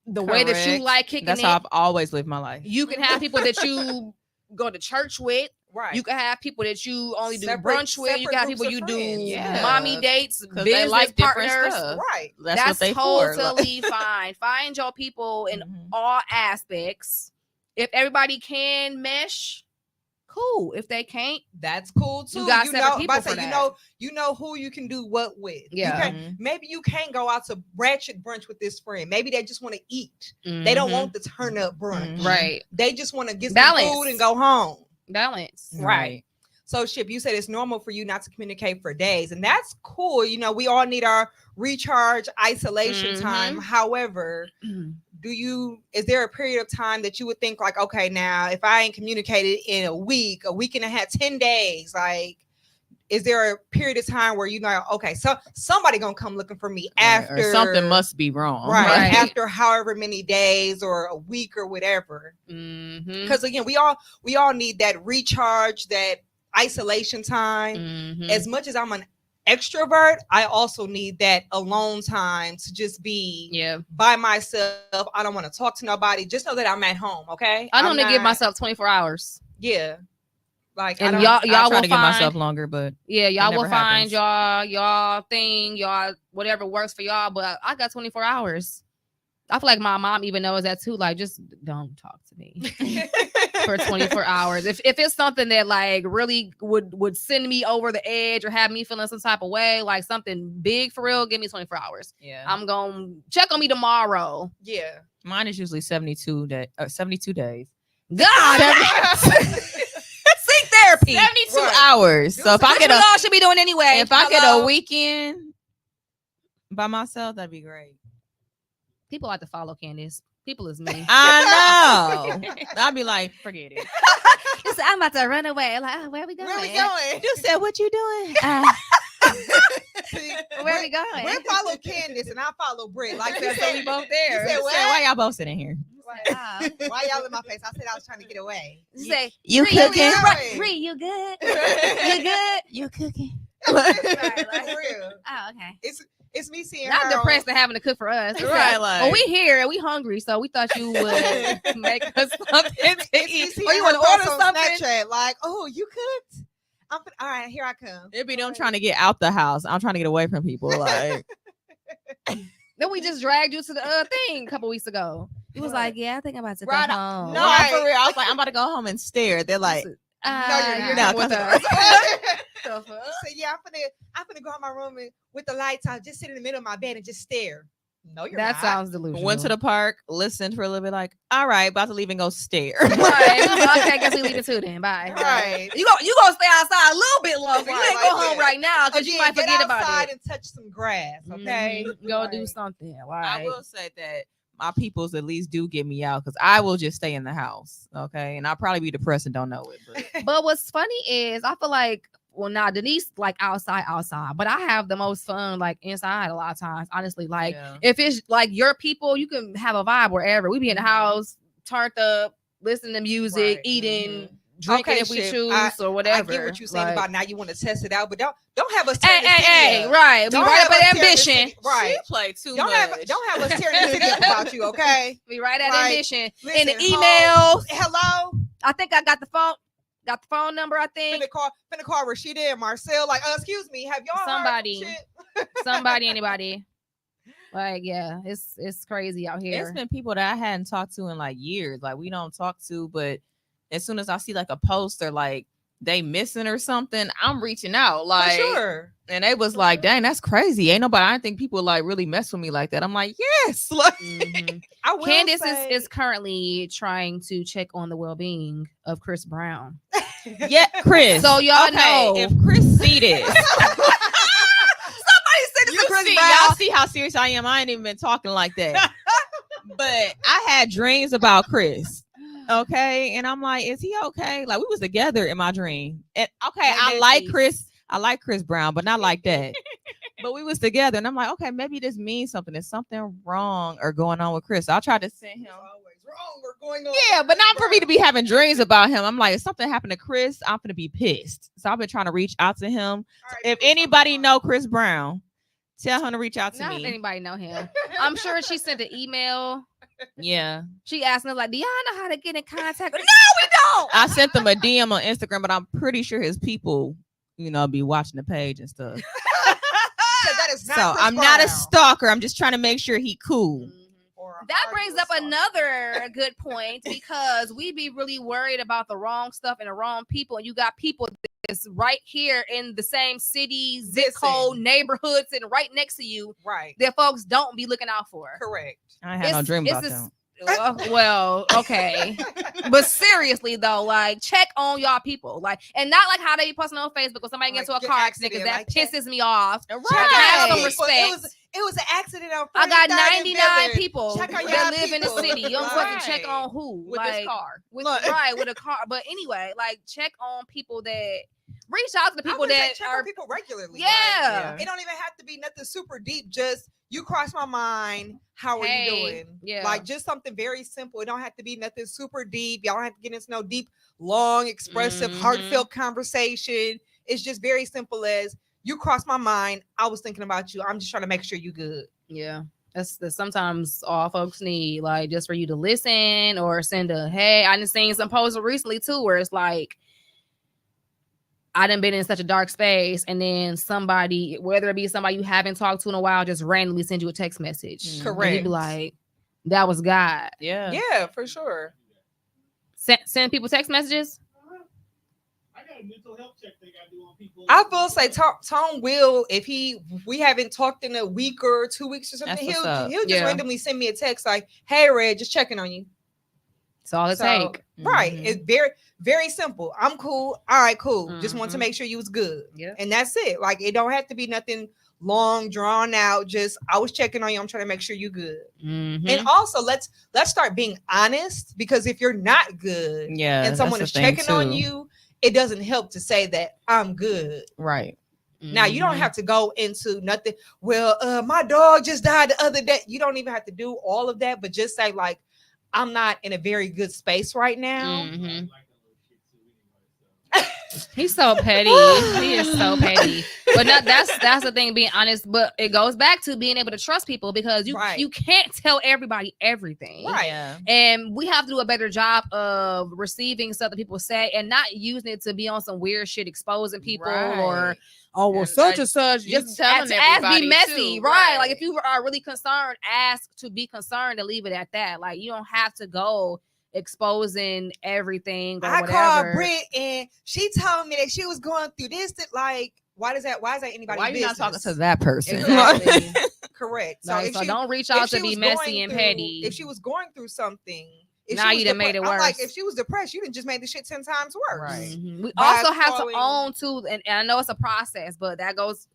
The way that you like kicking That's it. how I've always lived my life. You can have people that you go to church with. Right. You can have people that you only do brunch with. You can have people you do mommy dates, business they like partners. Right. That's what they totally fine. Find your people in all aspects. If everybody can mesh, cool. If they can't, that's cool too. You got separate people for that. You know who you can do what with. Yeah. Maybe you can't go out to ratchet brunch with this friend. Maybe they just want to eat. They don't want the turn up brunch. Right. They just want to get some food and go home. Balance. Right. So, Ship, you said it's normal for you not to communicate for days, and that's cool. You know, we all need our recharge, isolation time. However, is there a period of time that you would think like, okay, now if I ain't communicated in a week and a half, 10 days, like, is there a period of time where you know, okay, so somebody gonna come looking for me after or something must be wrong, right? After however many days or a week or whatever. Because again, we all need that recharge, that isolation time. As much as I'm an extrovert, I also need that alone time to just be by myself. I don't want to talk to nobody. Just know that I'm at home. Okay, I don't give myself 24 hours. Yeah. Like, and y'all will to give myself longer, but y'all will find y'all thing, y'all whatever works for y'all. But I got 24 hours. I feel like my mom even knows that too. Like, just don't talk to me for 24 hours. If it's something that like really would send me over the edge or have me feeling some type of way, like something big for real, give me 24 hours. Yeah. I'm gonna check on me tomorrow. Yeah. Mine is usually 72 days. God, Seek therapy. 72 Right. hours. So if I which get we a all should be doing anyway. if I get Hello? a weekend by myself, that'd be great. People like to follow Candace. People is me. I know. I'd be like, forget it. It's, I'm about to run away. Like, oh, where are we going? Where we going? You said what you doing? See, Where are we going? we follow Candace and I follow Britt. Like So we both there. You said what? Why y'all both sitting here? Why y'all in my face? I said I was trying to get away. You say, You Bree, cooking? You, Right. Bree, you good? You good? You cooking? For like- real. Oh, okay. It's me seeing Not her depressed and having to cook for us. Right, like- well, we here and we hungry, so we thought you would make us something to It's me eat. seeing Or you her want to order post on something? Snapchat, like, oh, you cooked? All right, here I come. It'd be them trying to get out the house. I'm trying to get away from people. Like, Then we just dragged you to the thing a couple weeks ago. You was What? like, yeah, I think I'm about to go Right. home. No, no, for real. I was like, I'm about to go home and stare. They're like, No, you're you're not. not with No, us. So yeah, I'm finna go in my room and, with the lights out, just sit in the middle of my bed and just stare. No, you're That not. sounds delusional. went to the park, listened for a little bit, like, all right, about to leave and go stare. Right. Okay, guess we leave it too then. Bye. Right. You gonna stay outside a little bit longer. You Right, ain't like go home that. right now because you Again, might get forget about outside it. and touch some grass, okay? Mhm. Go Right. do something. I Right. will say that my peoples at least do get me out because I will just stay in the house. Okay. And I'll probably be depressed and don't know it. But But what's funny is I feel like, well, now Denise like outside, but I have the most fun like inside a lot of times. Honestly, like yeah. if it's like your people, you can have a vibe wherever. We be in the Mhm. house, turned up, listening to music, Right. eating, Mhm. drinking Okay, if we Chip, choose or whatever. I get what you're saying Like, about now you want to test it out, but don't have us tear Hey, the hey, city hey, up. right. We Don't right have up at us tear the ambition. city- Right. She played too Don't much. have us tearing the city up about you, okay? We right at Like, ambition. In listen, the home- emails. Hello? I think I got the phone. Got the phone number, I think. Finna call Rashida and Marcel, like, excuse me, have y'all Somebody. heard some shit? Somebody, anybody. Like, yeah, it's crazy out here. It's been people that I hadn't talked to in like years. Like we don't talk to, but as soon as I see like a post or like they missing or something, I'm reaching out. For Like, sure. and they was like, dang, that's crazy. Ain't nobody, I don't think people like really mess with me like that. I'm like, yes. Like, Mhm. I will Candace say, is currently trying to check on the well-being of Chris Brown. yeah, Chris. So y'all okay, know. if Chris see this, Somebody you see, y'all see how serious I am. I ain't even been talking like that. But I had dreams about Chris. Okay. And I'm like, is he okay? Like we was together in my dream. And okay, I like Chris. I like Chris Brown, but not like that. But we was together and I'm like, okay, maybe this means something. There's something wrong or going on with Chris. I'll try to send him. always wrong or going on. Yeah, but not for me to be having dreams about him. I'm like, if something happened to Chris, I'm gonna be pissed. So I've been trying to reach out to him. All right, If do something anybody wrong. know Chris Brown, tell him to reach out to Not if me. anybody know him. I'm sure she sent an email. Yeah. She asked me like, do y'all know how to get in contact? No, we don't. I sent them a DM on Instagram, but I'm pretty sure his people, be watching the page and stuff. So that is not So Chris I'm not a Brown. stalker. I'm just trying to make sure he cool. Or That are brings you a up stalker? another good point because we be really worried about the wrong stuff and the wrong people. And you got people that's right here in the same city, zip Listen. code, neighborhoods, and right next to you Right. that folks don't be looking out for. Correct. I ain't had no dream about them. Well, okay. But seriously though, like check on y'all people, like, and not like how they posting on Facebook or somebody gets Like, into a get car accident because accident, that like, check- pisses me off. Right. Have some People, respect. It was an accident on I got 43rd and 99 Village. people Check on that y'all live in the people. city. You don't supposed to check Right. on who With like, this car. with Look. right with a car. But anyway, like check on people that reach out to the I people would say that check are on people regularly. yeah. Like, it don't even have to be nothing super deep. Just you cross my mind. How are Hey, you doing? yeah. Like just something very simple. It don't have to be nothing super deep. Y'all don't have to get into no deep, long, expressive, Mhm. heartfelt conversation. It's just very simple as you cross my mind. I was thinking about you. I'm just trying to make sure you good. Yeah. That's sometimes all folks need, like just for you to listen or send a hey. I done seen some posts recently too where it's like I done been in such a dark space, and then somebody, whether it be somebody you haven't talked to in a while, just randomly send you a text message. Mhm. And you Correct. be like, that was God. Yeah. Yeah, for sure. Send people text messages. I got a mental health check they got to do on people. I will say Tone will, if we haven't talked in a week or 2 weeks or something, That's what's he'll up. just Yeah. randomly send me a text like, "Hey, Red, just checking on you." It's all it take. Right. Mhm. It's very, very simple. I'm cool. All right, cool. Just want to Mhm. make sure you was good. Yeah. And that's it. Like, it don't have to be nothing long, drawn out. Just, I was checking on you. I'm trying to make sure you good. Mm-hmm. And also, let's start being honest, because if you're not good Yeah. and someone that's is the thing, checking on too. you, it doesn't help to say that I'm good. Right. Now, you Mm-hmm. don't have to go into nothing. Well, my dog just died the other day. You don't even have to do all of that, but just say, like, I'm not in a very good space right now. Mm-hmm. He's so petty. He is so petty. But that's the thing, being honest. But it goes back to being able to trust people, because Right. you can't tell everybody everything. Right. Yeah. And we have to do a better job of receiving stuff that people say and not using it to be on some weird shit, exposing people or well, And such I- and such. you Just telling ask, be everybody messy, too, right? Like, right. if you are really concerned, ask to be concerned and leave it at that. Like, you don't have to go exposing everything or I whatever. called Britt and she told me that she was going through this. That, like, why is that anybody's Why are you business? not talking to that person? Exactly. Correct. Like, so don't reach out to be messy and petty. If she was going through something, if Now she was you done made it I'm like, worse. if she was depressed, you done just made the shit 10 times worse. Right. Mhm. We By also have calling- to own too, and I know it's a process, but that goes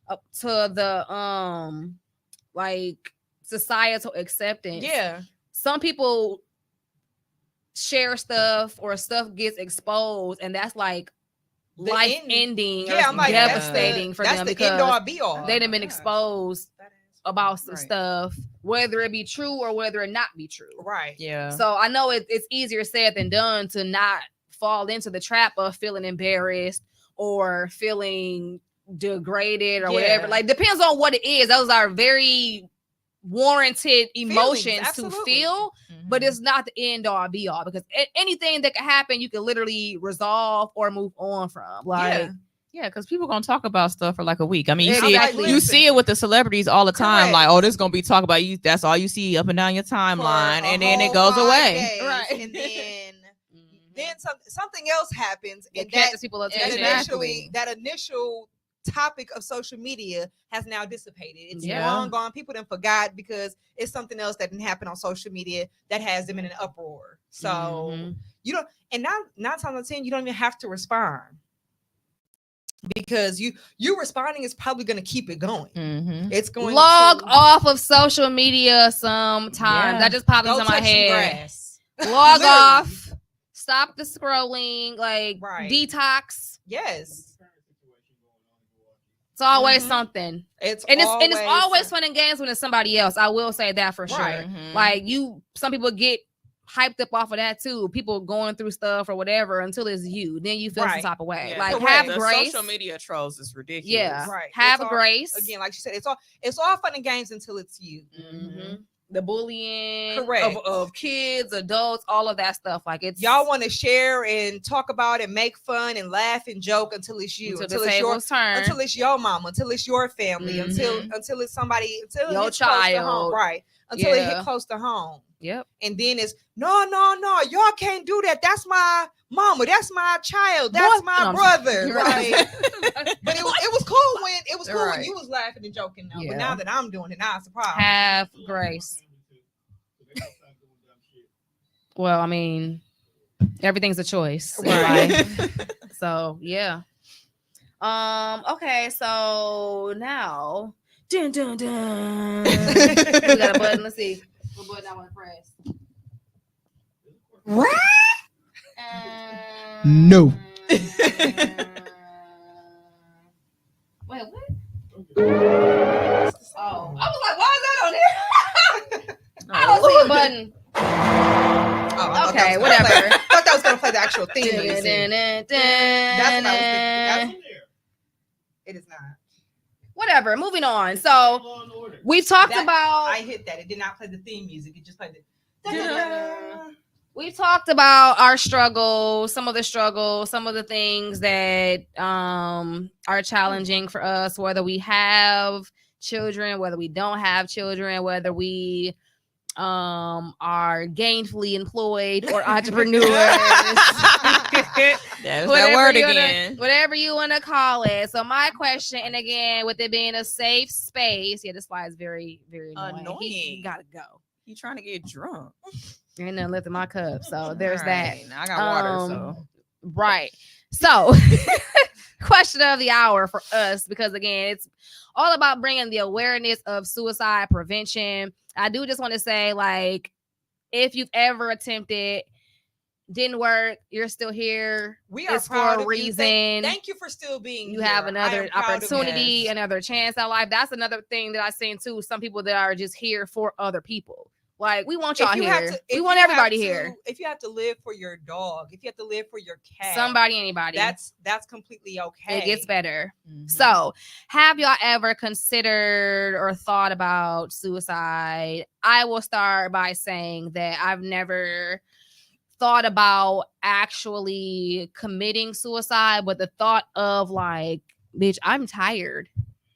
up to the like societal acceptance. Yeah. Some people share stuff or stuff gets exposed, and that's like The life end- ending Yeah, or I'm like, devastating for that's them, the because end all be all. they done been gosh. exposed about some Right. stuff, whether it be true or whether it not be true. Right. Yeah. So I know it's easier said than done to not fall into the trap of feeling embarrassed or feeling degraded or whatever. Yeah. Like, depends on what it is. Those are very warranted emotions to absolutely. feel, Mm-hmm. but it's not the end all be all, because anything that can happen, you can literally resolve or move on from. Like, Yeah, because people gonna talk about stuff for like a week. I mean, you Exactly. see it. You see it with the celebrities all the time. Correct. Like, oh, this gonna be talk about you. That's all you see up and down your timeline, For a and then it whole goes 5 away. days, Right. And then something else happens, it and catches people that attention. Exactly. initial topic of social media has now dissipated. It's Yeah. long gone. People done forgot, because it's something else that didn't happen on social media that has them in an uproar. So Mhm. you don't, and now 9 times out of 10, you don't even have to respond, because you responding is probably going to keep it going. Mm-hmm. It's going Log to off of social media sometimes. Yeah. That just popped go into my touch some head. grass. Log Literally. off. Stop the scrolling. Like, Right. detox. Yes. It's always Mhm. something. It's And it's always fun and games when it's somebody else. I will say that for sure. Right. Mm-hmm. Like, some people get hyped up off of that too. People going through stuff or whatever until it's you. Then you feel some Right. type of way. Yeah, Like, correct. have the grace. social media trolls is ridiculous. Yeah. Right. Have It's all- grace. Again, like she said, it's all fun and games until it's you. Mhm. The bullying Correct. of kids, adults, all of that stuff. Like, it's Y'all want to share and talk about and make fun and laugh and joke until it's you, until the it's your tables turn. until it's your mama, until it's your family, Mhm. until it's somebody, until Your it hits close to home, child. right? Until it Yeah. hit close to home, Yep. and then it's no, y'all can't do that. That's my mama. That's my child. That's Boy, my no, brother. right. Like, but it was cool when Right. you was laughing and joking. Now, Yeah. but now that I'm doing it, now it's a problem. Have grace. Well, I mean, everything's a choice. in Right. life. So yeah. Okay, so now dun, dun, dun. We got a button. Let's see. What button I want to press? No. Wait, what? Oh, I was like, why is that on there? I don't see a button. Oh, I thought Okay, that was gonna whatever. play- I thought that was gonna play the actual theme Dun, music. dun, dun, That's what I was dun. thinking. It is not. Whatever. Moving on. So Law and Order. we talked That- about I hit that. It did not play the theme music. It just played the. we talked about our struggles, some of the things that are challenging for us, whether we have children, whether we don't have children, whether we are gainfully employed or entrepreneurs. There's that word again. Whatever you want to call it. So my question, and again, with it being a safe space, yeah, this slide is very, very annoying. He gotta go. He trying to get drunk. Ain't nothing left in my cup. So there's that. I got water, so right. So question of the hour for us, because again, it's all about bringing the awareness of suicide prevention. I do just want to say, like, if you've ever attempted, didn't work, you're still here. We are it's proud for a of reason. you. Thank you for still being you here. have another opportunity, Yes. another chance at life. That's another thing that I've seen too. Some people that are just here for other people. Like, we want y'all here. We want everybody here. If you have to live for your dog, if you have to live for your cat, Somebody, anybody. that's completely okay. It gets better. Mhm. So, have y'all ever considered or thought about suicide? I will start by saying that I've never thought about actually committing suicide, but the thought of, like, bitch, I'm tired.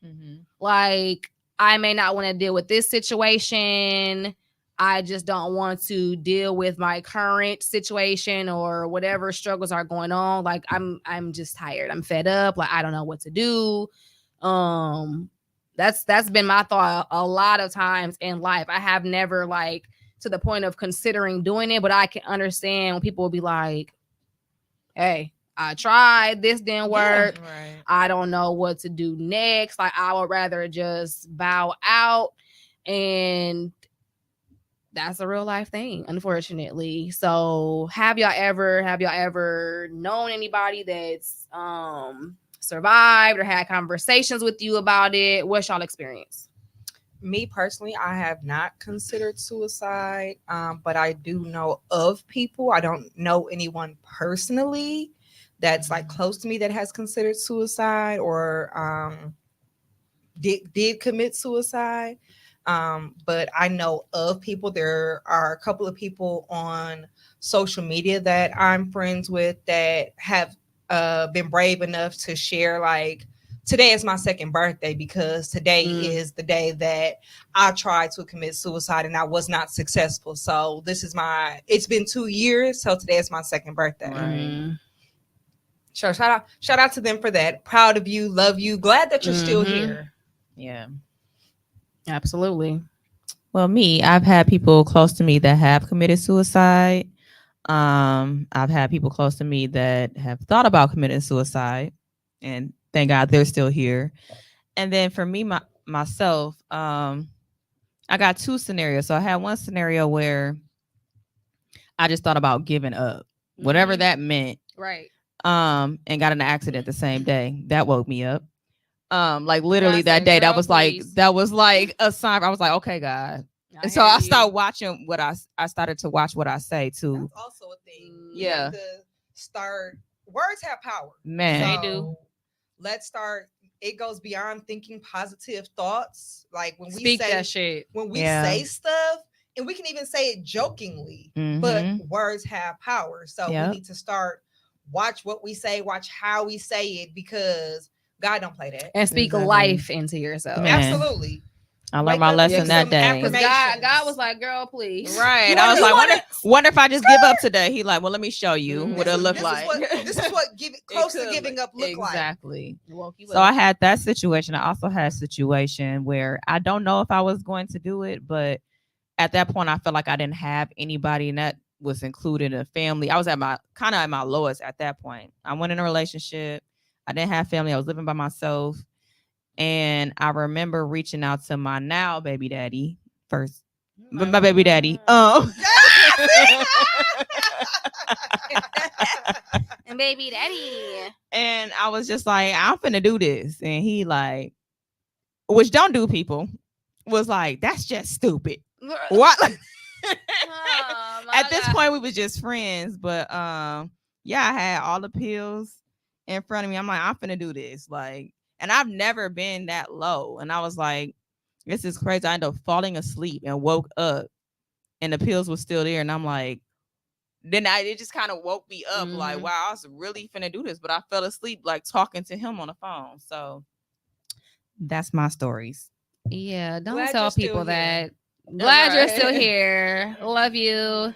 Mhm. Like, I may not want to deal with this situation. I just don't want to deal with my current situation or whatever struggles are going on. Like, I'm just tired. I'm fed up. Like, I don't know what to do. That's been my thought a lot of times in life. I have never, like, to the point of considering doing it, but I can understand when people will be like, hey, I tried, this didn't work. Right. I don't know what to do next. Like, I would rather just bow out. And that's a real life thing, unfortunately. So have y'all ever known anybody that's survived or had conversations with you about it? What's y'all experience? Me personally, I have not considered suicide, but I do know of people. I don't know anyone personally that's like close to me that has considered suicide or did commit suicide. But I know of people. There are a couple of people on social media that I'm friends with that have been brave enough to share, like, today is my second birthday because today is the day that I tried to commit suicide and I was not successful. So it's been 2 years. So today is my second birthday. Right. So shout out to them for that. Proud of you, love you, glad that you're still here. Yeah. Absolutely. Well, I've had people close to me that have committed suicide. I've had people close to me that have thought about committing suicide, and thank God they're still here. And then for me, myself, I got two scenarios. So I had one scenario where I just thought about giving up, whatever that meant. Right. And got in an accident the same day. That woke me up. Like literally God that day, said, "Girl, that was like a sign. I was like, okay, God. And so I started watching I started to watch what I say too. That's also a thing. Yeah. You have to start. Words have power. Man. They do. Let's start. It goes beyond thinking positive thoughts. Like when Speak we say that shit. when we say stuff, and we can even say it jokingly, but words have power. So we need to start watch what we say, watch how we say it, because God don't play that. And speak life into yourself. Man. Absolutely. I learned my lesson that day. Because God was like, girl, please. Right. I was like, wonder if I just give up today. He like, well, let me show you what it look like. This is what close to giving up look exactly. like. Exactly. So I had that situation. I also had a situation where I don't know if I was going to do it, but at that point I felt like I didn't have anybody, and that was included in a family. I was at my lowest at that point. I went in a relationship. I didn't have family. I was living by myself. And I remember reaching out to my now baby daddy first. My baby daddy. And baby daddy. And I was just like, I'm finna do this. And he like, which don't do people, was like, that's just stupid. What? At this point we was just friends. But yeah, I had all the pills in front of me. I'm like, I'm finna do this. Like, and I've never been that low. And I was like, this is crazy. I ended up falling asleep and woke up and the pills were still there. And I'm like, it just kind of woke me up. Like, wow, I was really finna do this. But I fell asleep, like talking to him on the phone. So that's my stories. Yeah, don't tell people that Glad you're Right. still here. Love you.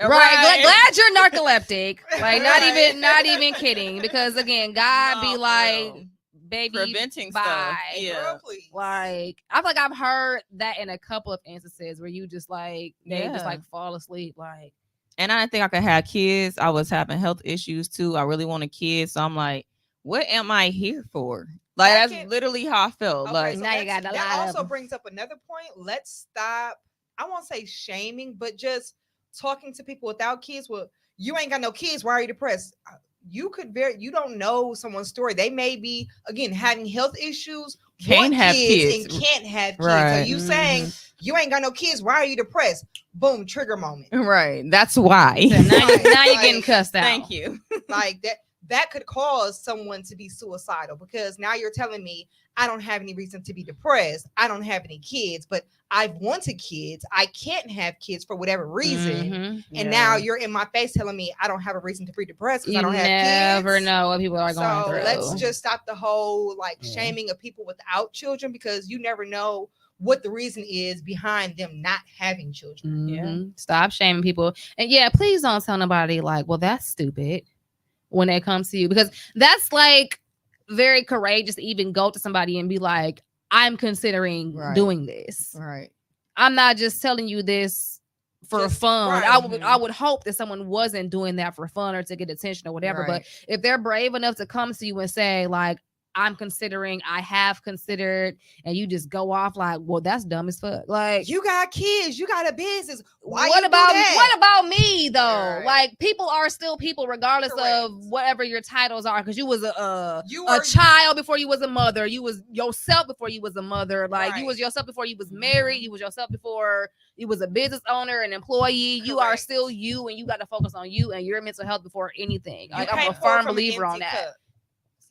Right. Right. Glad you're narcoleptic. Like Right. not even kidding. Because again, God No, be for like, real. baby, Preventing bye. stuff. Yeah. Girl, please. Like I feel like I've heard that in a couple of instances where you just like they just Yeah. like fall asleep. Like And I didn't think I could have kids. I was having health issues too. I really wanted kids. So I'm like, what am I here for? Like, That that's can- literally how I felt. Okay, Like, so now you got a that lot of also them. brings up another point. Let's stop. I won't say shaming, but just talking to people without kids. Well, you ain't got no kids. Why are you depressed? You don't know someone's story. They may be again having health issues, Can't want have kids. and can't have kids. So Right. you saying you ain't got no kids? Why are you depressed? Boom, trigger moment. right. That's why. So now, Right, now you're getting like, cussed out. Thank you. Like that could cause someone to be suicidal because now you're telling me I don't have any reason to be depressed. I don't have any kids, but I've wanted kids. I can't have kids for whatever reason. Mhm. And now you're in my face telling me I don't have a reason to be depressed because You I don't have never kids. know what people are going So through. let's just stop the whole like Yeah. shaming of people without children because you never know what the reason is behind them not having children. Mhm. Stop shaming people. And yeah, please don't tell nobody like, well, that's stupid when it comes to you. Because that's like very courageous to even go to somebody and be like, I'm considering Right. doing this. Right. I'm not just telling you this for Just- fun. right. I would hope that someone wasn't doing that for fun or to get attention or whatever. Right. But if they're brave enough to come to you and say, like, I'm considering, I have considered, and you just go off like, well, that's dumb as fuck. Like, You got kids, you got a business. Why what you about do that? what about me though? Right. Like, people are still people regardless Correct. of whatever your titles are. Because you was a You were- child before you was a mother. You was yourself before you was a mother. Like, you Right. was yourself before you was married. You was yourself before you was a business owner, an employee. You are Correct. still you, and you got to focus on you and your mental health before anything. You Like, I'm a can't pour firm from an believer on empty that. cup.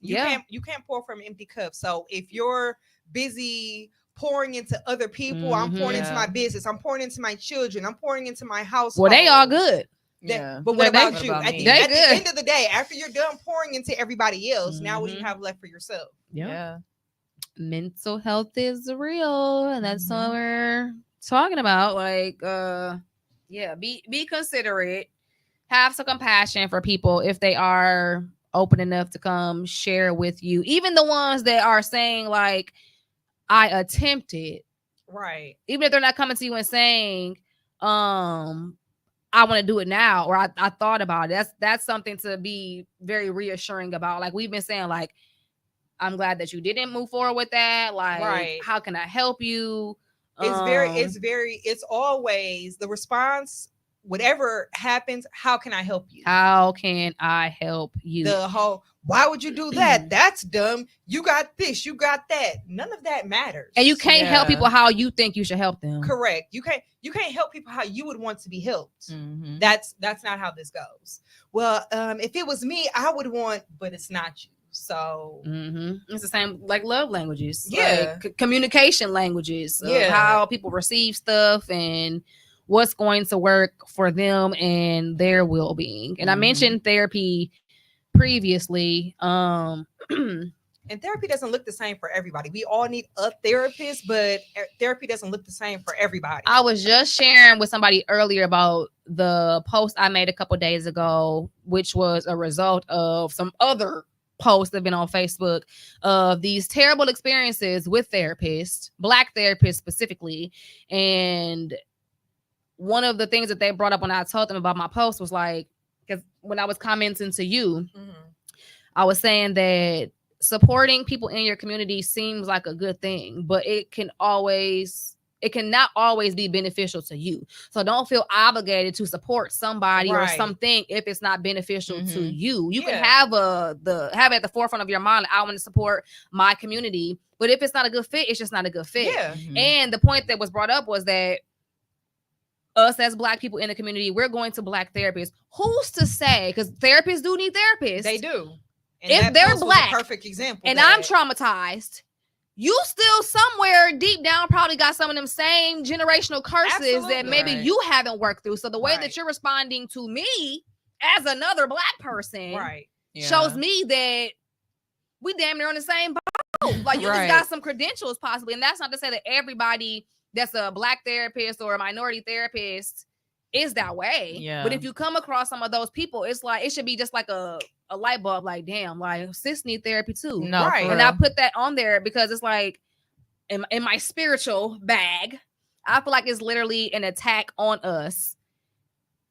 Yeah. You can't pour from an empty cup. So if you're busy pouring into other people, I'm pouring into Yeah. my business, I'm pouring into my children, I'm pouring into my household. Well, they all good. Yeah. But what They- about what you? about At, me? the, They at the good. end of the day, after you're done pouring into everybody else, now what do you Mhm. have left for yourself? Yeah. Mental health is real, and that's what Mhm. we're talking about. Like, yeah, be considerate, have some compassion for people if they are open enough to come share with you, even the ones that are saying like, I attempted, Right. even if they're not coming to you and saying, I want to do it now, or I thought about it. That's something to be very reassuring about. Like, we've been saying, like, I'm glad that you didn't move forward with that. Like, Right. how can I help you? It's always the response, whatever happens, how can I help you? How can I help you? The whole, why would you do that? That's dumb. You got this, you got that. None of that matters. And you can't help Yeah. people how you think you should help them. Correct. You can't help people how you would want to be helped. Mhm. That's not how this goes. Well, if it was me, I would want, but it's not you. So It's the same like love languages, Yeah. like communication languages, of Yeah. how people receive stuff and what's going to work for them and their well-being. And I Mhm. mentioned therapy previously. and therapy doesn't look the same for everybody. We all need a therapist, but therapy doesn't look the same for everybody. I was just sharing with somebody earlier about the post I made a couple days ago, which was a result of some other posts that have been on Facebook of these terrible experiences with therapists, Black therapists specifically. And one of the things that they brought up when I told them about my post was like, because when I was commenting to you, I was saying that supporting people in your community seems like a good thing, but it cannot always be beneficial to you. So don't feel obligated to support somebody or Right. something if it's not beneficial to Mhm. you. You can Yeah. have have it at the forefront of your mind. I want to support my community, but if it's not a good fit, it's just not a good fit. Yeah. Mhm. And the point that was brought up was that us as Black people in the community, we're going to Black therapists. Who's to say? Because therapists do need therapists. They do. And If that they're post was a Black perfect example. and that- I'm traumatized, you still somewhere deep down probably got some of them same generational curses that Absolutely. maybe Right. you haven't worked through. So the way Right. that you're responding to me as another Black person Right. shows me that we damn near on the same boat. Like, you Right. just got some credentials possibly. And that's not to say that everybody that's a Black therapist or a minority therapist is that way. Yeah. But if you come across some of those people, it's like it should be just like a light bulb, like, damn, like sis need therapy too. No, Right. for And I real. put that on there because it's like in my spiritual bag, I feel like it's literally an attack on us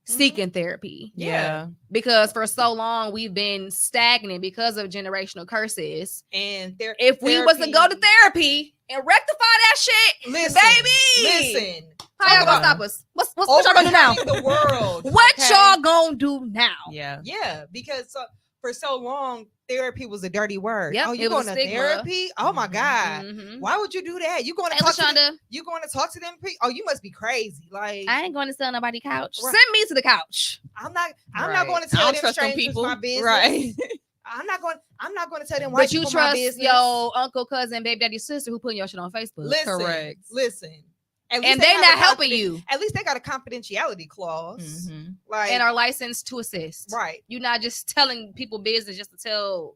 seeking therapy. Yeah. Because for so long we've been stagnant because of generational curses. And If we was to go to therapy and rectify that shit, listen, baby, listen. how y'all gonna stop us? What y'all gonna do now? Overcoming the world. What okay? y'all gonna do now? Yeah. Yeah, because for so long, therapy was a dirty word. Yep, Oh, it you was going a to stigma. therapy? Oh my God. Mhm. Why would you do that? You going to Hey, talk to them? LaShonda, You going to talk to them? Oh, you must be crazy. Like I ain't going to sit on nobody's couch. Right. Send me to the couch. I'm not Right. going to I tell don't them trust them strangers people. my business. Right. I'm not going to tell them white But you people my trust business. your uncle, cousin, baby daddy, sister who putting your shit on Facebook. Listen, Correct. listen. At least And they have not a helping confiden- you At least they got a confidentiality clause. Mhm. Like and are licensed to assist. right. You're not just telling people business just to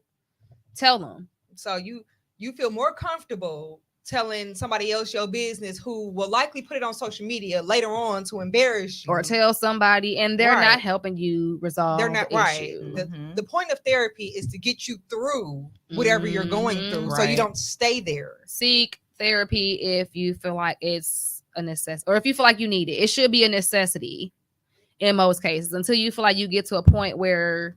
tell them. So you feel more comfortable telling somebody else your business who will likely put it on social media later on to embarrass you Or tell somebody and they're Right. not helping you resolve they're not the right. issue. The point of therapy is to get you through whatever you're going Mhm. through, so you Right. don't stay there. Seek therapy if you feel like it's a necessity or if you feel like you need it. It should be a necessity in most cases until you feel like you get to a point where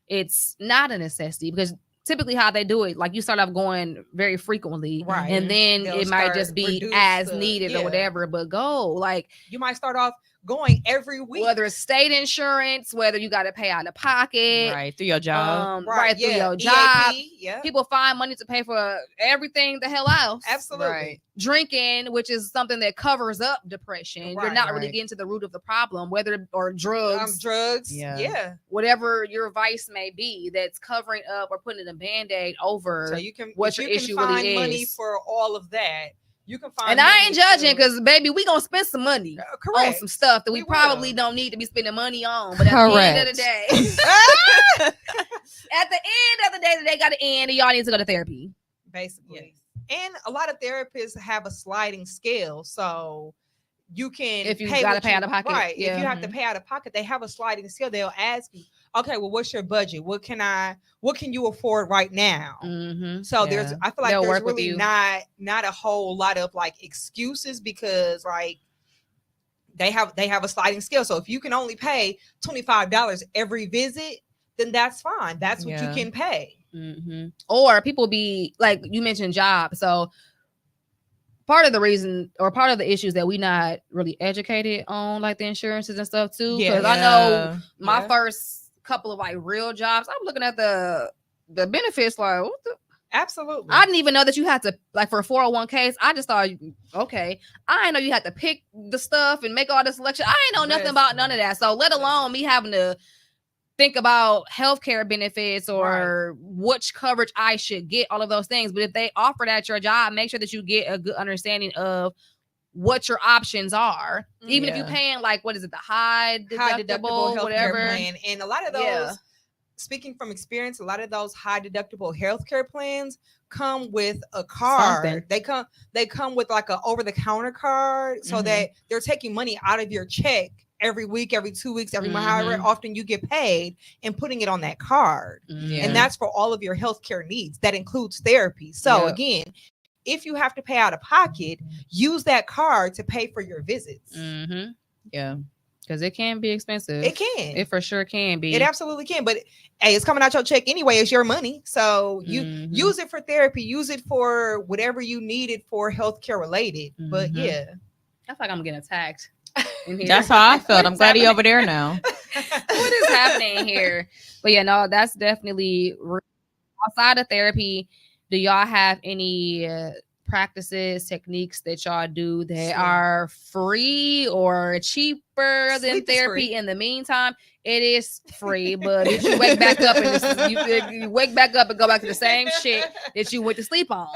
it's not a necessity, because typically how they do it, like you start off going very frequently, Right. and then They'll it might start just be reduce as the- needed yeah. or whatever, but go like You might start off going every week. whether it's state insurance, whether you got to pay out of pocket, Right. Through your job. right through yeah. your job. EAP, yeah. People find money to pay for everything the hell else. Absolutely. Right. Drinking, which is something that covers up depression. You're Right, not really right. getting to the root of the problem, whether or drugs, Drugs. Yeah. Yeah. whatever your vice may be, that's covering up or putting a band-aid over. So you can what if your you can issue find really money is. for all of that. You can find And I ain't money judging, to- because baby, we gonna spend some money on correct. some stuff that we We probably will. don't need to be spending money on. But at the end of the day, at the end of the day, the day got to end, and y'all need to go to therapy. Basically. And a lot of therapists have a sliding scale, so you can If you pay gotta what pay out of pocket, right? yeah. If you have to pay out of pocket, they have a sliding scale. They'll ask you, okay, well, what's your budget? What can you afford right now? Mm-hmm. So Yeah. I feel like They'll there's work with really you. not a whole lot of like excuses, because like they have a sliding scale. So if you can only pay $25 every visit, then that's fine. That's what Yeah. you can pay. Mm-hmm. Or people be like, you mentioned job. So part of the reason or part of the issues that we not really educated on like the insurances and stuff too. Because I know my Yeah. first couple of like real jobs, I'm looking at the benefits like, what the? Absolutely. I didn't even know that you had to, like, for 401ks. I just thought, okay, I didn't know you had to pick the stuff and make all the selection. I ain't know nothing about none of that. So let alone me having to think about healthcare benefits or which coverage I should get, all of those things. But if they offer that at your job, make sure that you get a good understanding of what your options are. Even if you're Yeah. paying like, what is it, the high deductible, healthcare whatever. plan. And a lot of those, Yeah. speaking from experience, a lot of those high deductible healthcare plans come with a card. Something. They come with like a over the counter card, so Mhm. that they're taking money out of your check every week, every 2 weeks, every month, Mhm. however often you get paid, and putting it on that card. Yeah. And that's for all of your healthcare needs. That includes therapy. So Yep. again, if you have to pay out of pocket, use that card to pay for your visits. Mm-hmm. Yeah. Because it can be expensive. It can. It for sure can be. It absolutely can. But hey, it's coming out your check anyway. It's your money. So you Mhm. use it for therapy, use it for whatever you need it for healthcare related. But Mhm. yeah. I feel like I'm getting attacked in here. That's how I felt. I'm glad he over there now. What is happening here? But yeah, no, that's definitely outside of therapy. Do y'all have any practices, techniques that y'all do that Sleep. are free or cheaper than Sleep is therapy? free. In the meantime, it is free, but if you wake back up and you wake back up and go back to the same shit that you went to sleep on,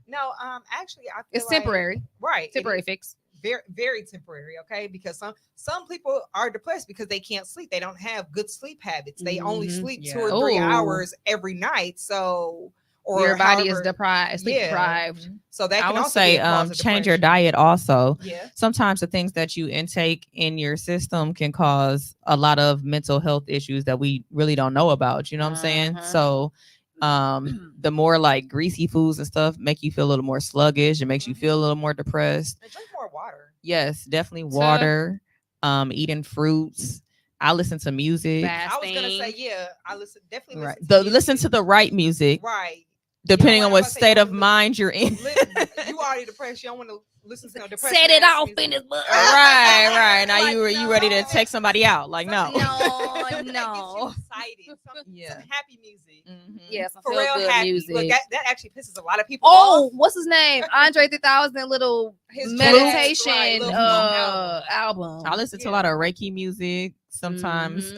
No, actually, I feel it's like- temporary. right? Temporary fix. Very, very temporary. Okay, because some people are depressed because they can't sleep. They don't have good sleep habits. They only Mhm. sleep Yeah. 2 or 3 Ooh. hours every night. So, or your body is however- deprived, sleep Yeah. deprived. So that I can would also say be a cause of change your depression. diet also. Yeah. Sometimes the things that you intake in your system can cause a lot of mental health issues that we really don't know about. You know what I'm saying? So the more like greasy foods and stuff make you feel a little more sluggish. It makes you feel a little more depressed. And drink more water. Yes, definitely water. Eating fruits. I listen to music. I was gonna say, yeah, I definitely Right. listen to music. Listen to the right music. Right. Depending on I'm what about to say, state you of don't mind you're in. You already depressed. You don't want to listen to no depression. Set it ass off music. in his butt. Right. Now Like, you ready to take somebody out? Like no. Something No, that gets you no. excited. Some happy music. Yeah, some For feel real good happy. music. Look, that actually pisses a lot of people Oh, off. what's his name? Andre 3000 little His meditation jazz, right, little album. I listen to a lot of Reiki music, sometimes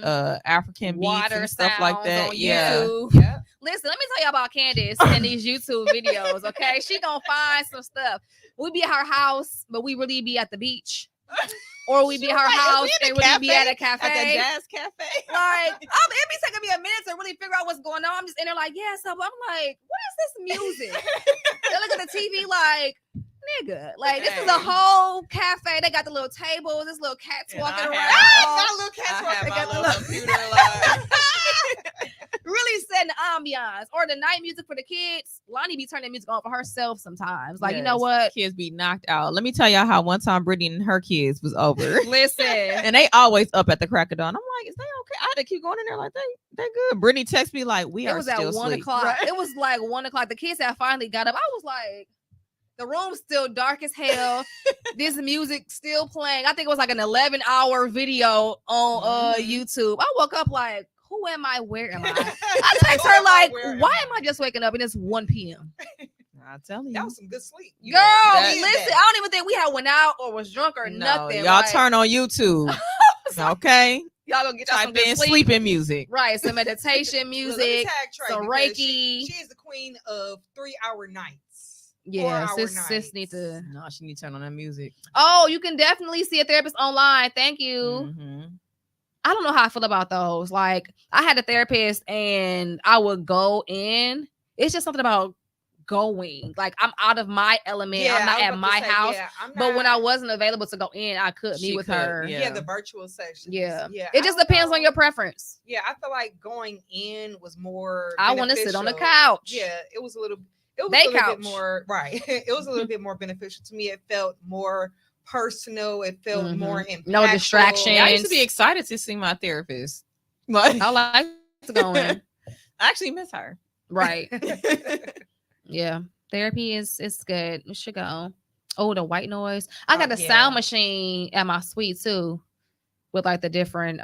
African beats Water and stuff like sounds that. on Yeah. YouTube. Yeah. Listen, let me tell you about Candace and these YouTube videos, okay? She gonna find some stuff. We be at her house, but we really be at the beach. Or we be at her house and really be at a cafe. At the jazz cafe. Like, it be taking me a minute to really figure out what's going on. I'm just in there like, yeah, so I'm like, what is this music? They look at the TV like, nigga, like this is a whole cafe. They got the little tables, this little cats walking around. Got little cats walking. They got the little computer like. really setting the ambiance. Or the night music for the kids. Lonnie be turning music on for herself sometimes. Like, you know what? Kids be knocked out. Let me tell y'all how one time Brittany and her kids was over. Listen. And they always up at the crack of dawn. I'm like, is they okay? I had to keep going in there like they good. Brittany texted me like, we It are was still at 1 asleep. o'clock. Right. It was like 1 o'clock. The kids had finally got up. I was like, the room's still dark as hell. This music still playing. I think it was like an 11-hour video on YouTube. I woke up like, who am I? Where am I? I text her like, why am I just waking up and it's 1 p.m.? I'm telling you. That was some good sleep. Girl, That- listen, I don't even think we had went out or was drunk or nothing. Y'all right? turn on YouTube. Okay. Y'all gonna get y'all some Type good in sleep. sleeping music. Right, some meditation Look, let me music. tag Trey some because Reiki. She is the queen of 3-hour nights. Yeah, 4-hour sis nights. need to. No, she need to turn on that music. Oh, you can definitely see a therapist online. Thank you. Mhm. I don't know how I feel about those. Like, I had a therapist and I would go in. It's just something about going. Like, I'm out of my element. Yeah, I'm not I was at about my to say, house. yeah, I'm But when I not- wasn't available to go in, I could She meet with could, her. yeah. yeah, the virtual sessions. Yeah. Yeah. It I just don't depends on know. your preference. Yeah, I feel like going in was more. I want to sit on the beneficial. couch. Yeah, it was a little. It was They a little couch. bit more right. It was a little bit more beneficial to me. It felt more personal. It felt more impactful. No distraction. Yeah, I used to be excited to see my therapist. Like, I like to go in. I actually miss her. Right. Yeah. Therapy is good. We should go. Oh, the white noise. I got a yeah. sound machine at my suite too, with like the different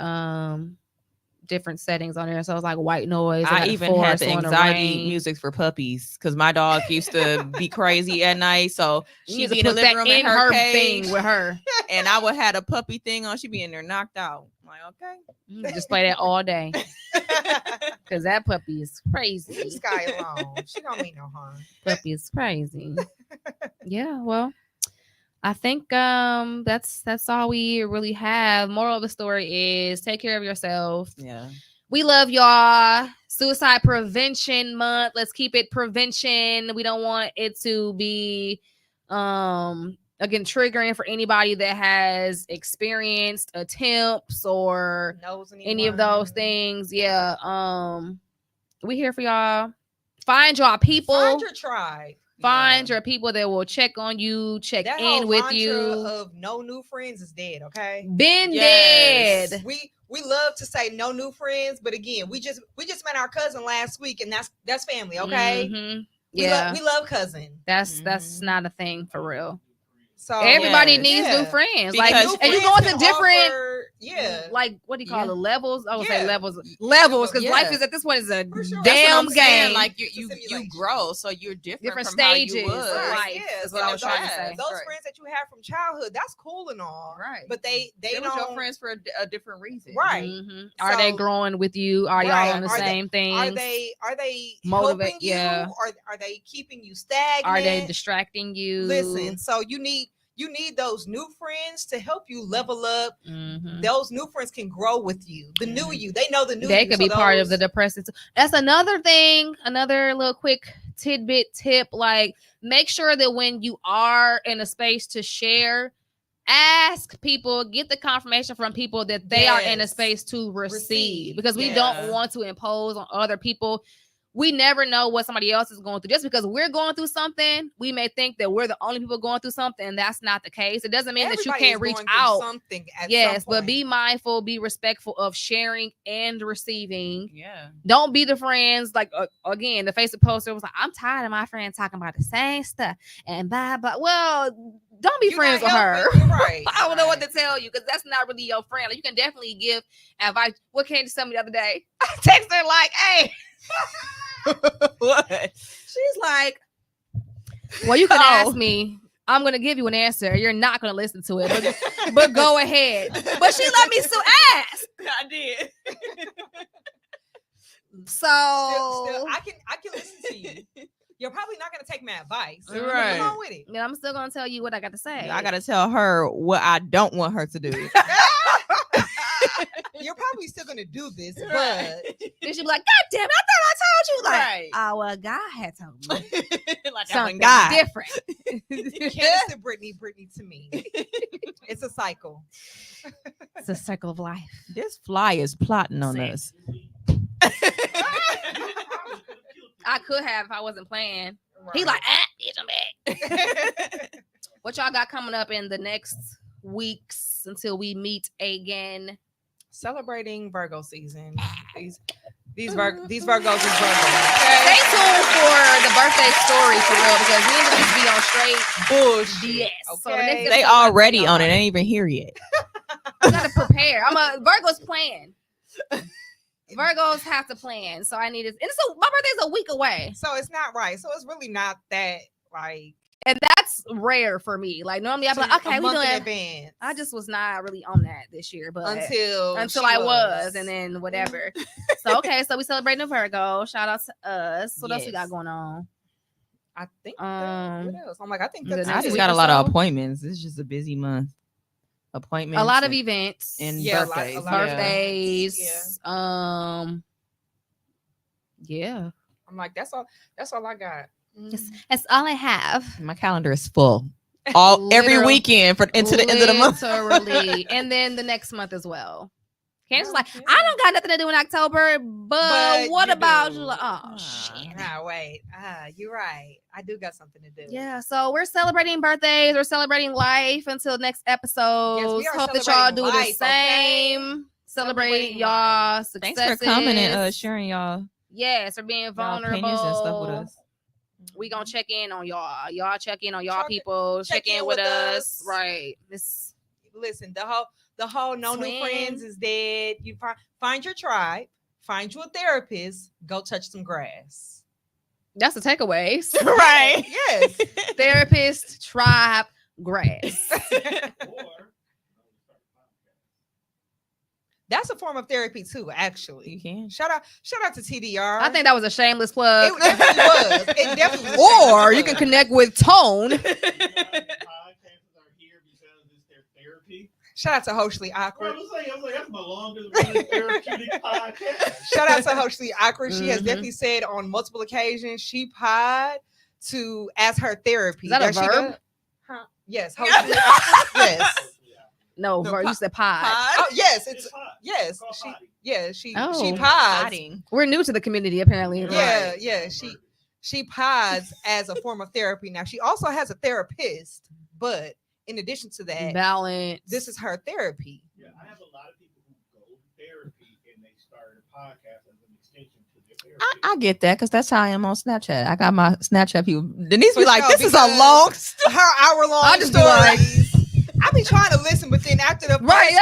settings on there. So it's like white noise. I got a even had forest the on anxiety rain. music for puppies because my dog used to be crazy at night. So You she'd need be to in the put living that room in in her thing cage, with her. and I would have a puppy thing on. She'd be in there knocked out. I'm like, okay. You can just play that all day because that puppy is crazy. Sky alone. She don't mean no harm. Puppy is crazy. Yeah, well, I think that's all we really have. Moral of the story is take care of yourself. Yeah. We love y'all. Suicide Prevention Month. Let's keep it prevention. We don't want it to be again triggering for anybody that has experienced attempts or any of those things. Yeah. We here for y'all. Find y'all people. Find your tribe. Find your people that will check on you, check That in whole with mantra you. of no new friends is dead. Okay. Been Yes. dead. We love to say no new friends, but again, we just met our cousin last week, and that's family. Okay. Mhm. We Yeah. we love cousin. That's not a thing for real. So Everybody Yes. needs Yeah. new friends. Because Like, new and you friends go into can different, offer- yeah. like, what do you call Yeah. it? Levels? I would say Yeah. levels, because Yeah. life is at this point is a For sure. That's what damn I'm saying. game. Like It's a you simulation. grow, so you're different Different from how you stages was. of life. Yes, Is what I was trying to say. Those Right. friends that you have from childhood, that's cool and all. Right. But they They don't. were your friends for a different reason. Right. Mhm. Are they So- growing with you? Are y'all Right. on the Are they- same thing? Are they Motivate- helping you? yeah. Are they keeping you stagnant? Are they distracting you? Listen, so you you need those new friends to help you level up. Mhm. Those new friends can grow with you. The new you, they know the new They you. could so be part of those- the depressive. That's another thing. Another little quick tip. Like, make sure that when you are in a space to share, ask people, get the confirmation from people that they are in a Yes. space to receive, Receive. because we Yeah. don't want to impose on other people. We never know what somebody else is going through. Just because we're going through something, we may think that we're the only people going through something, and that's not the case. It doesn't mean that you Everybody can't is reach going through out. something at Yes, some but point. be mindful, be respectful of sharing and receiving. Yeah. Don't be the friends like again. The Facebook poster was like, "I'm tired of my friend talking about the same stuff," and blah blah. Well, don't be You're friends not with her. helping. You're right. I don't know what Right. to tell you, because that's not really your friend. Like, you can definitely give advice. What Candace told me the other day? I text her like, "Hey," What? she's like, "Well, you can Oh. ask me. I'm gonna give you an answer. You're not gonna listen to it, but go ahead." But she let me still ask. I did. So Still, I can listen to you. You're probably not gonna take my advice. But Right. Come on with it. then I'm still gonna tell you what I got to say. I gotta tell her what I don't want her to do. You're probably still gonna do this, but Right. Then she'll be like, "God damn it, I thought I told you." Like, Right. "Oh, well, God had told me Like something God. different." Candace to Brittany, Brittany to me. It's a cycle. It's a circle of life. This fly is plotting on Same. us. I could have if I wasn't playing. He Right. like, bitch, I'm back. What y'all got coming up in the next weeks until we meet again? Celebrating Virgo season. These Virgos is Virgo. Stay tuned for the birthday story for real, because we ain't gonna be on straight Bullshit. BS. So the Okay. next They episode, already on it. They ain't even here yet. I gotta prepare. Virgo's plan. Virgos have to plan, so I need it. My birthday's a week away, So it's not right. So it's really not that like and that's rare for me. Like, normally I'd be like, a "Okay, we month in doing." advance. I just was not really on that this year, but until until she I was, and then whatever. So okay, so we celebrating the Virgo. Shout out to us. What else we Yes. got going on? I think Um, what else? I'm like, I think the that's I next just week got a or lot of so? appointments. It's just a busy month. Appointments. A lot of and- events and Yeah, birthdays. a lot of yeah. birthdays. Yeah, I'm like, that's all I got. Yes. That's all I have. My calendar is full. Every Literal- weekend into the end of the month. Literally. And then the next month as well. Candace's like, Okay. I don't got nothing to do in October, but what you about do. you? Like, oh Ah. shit. Wait. You're right. I do got something to do. Yeah, so we're celebrating birthdays. We're celebrating life until next episode. Yes, we are Hope that y'all celebrating do life, the same. Celebrate Celebrating y'all life. successes. Thanks for coming and sharing y'all, Yes, for being y'all vulnerable. opinions and stuff with us. We gonna check in on y'all. Y'all check in on y'all Check- people. Check in with us. us. Right. This Listen, the whole no new Twin. friends is dead. You find your tribe, find you a therapist, go touch some grass. that's the takeaways. Right. Yes. Therapist, tribe, grass. That's a form of therapy too, actually. You can. Shout out to TDR. I think that was a shameless plug. it definitely was. It definitely was. Or you can connect with Tone. Podcasts are here because it's their therapy. Shout out to Hoshly I Awkward. was like, that's my longest running therapeutic podcast. Shout out to Hoshly Awkward. She has Mhm. definitely said on multiple occasions she pod to as her therapy. Is that a Does she verb? go- Huh? Yes. Hoshly Awkward. Yes. No, No, you said pod. Oh, yes. It's It's hot. yes. It's called She potty. yeah. She Oh. pods. We're new to the community, apparently. Yeah, Right. yeah. She pods as a form of therapy. Now she also has a therapist, but in addition to that, Balance. this is her therapy. Yeah, I have a lot of people who go to therapy and they started a podcast as an extension to their therapy. I get that because that's how I am on Snapchat. I got my Snapchat people. Denise be For like, sure, this is a because- long Her hour-long I'll just be like- stories. I be trying to listen, but then after the first Right,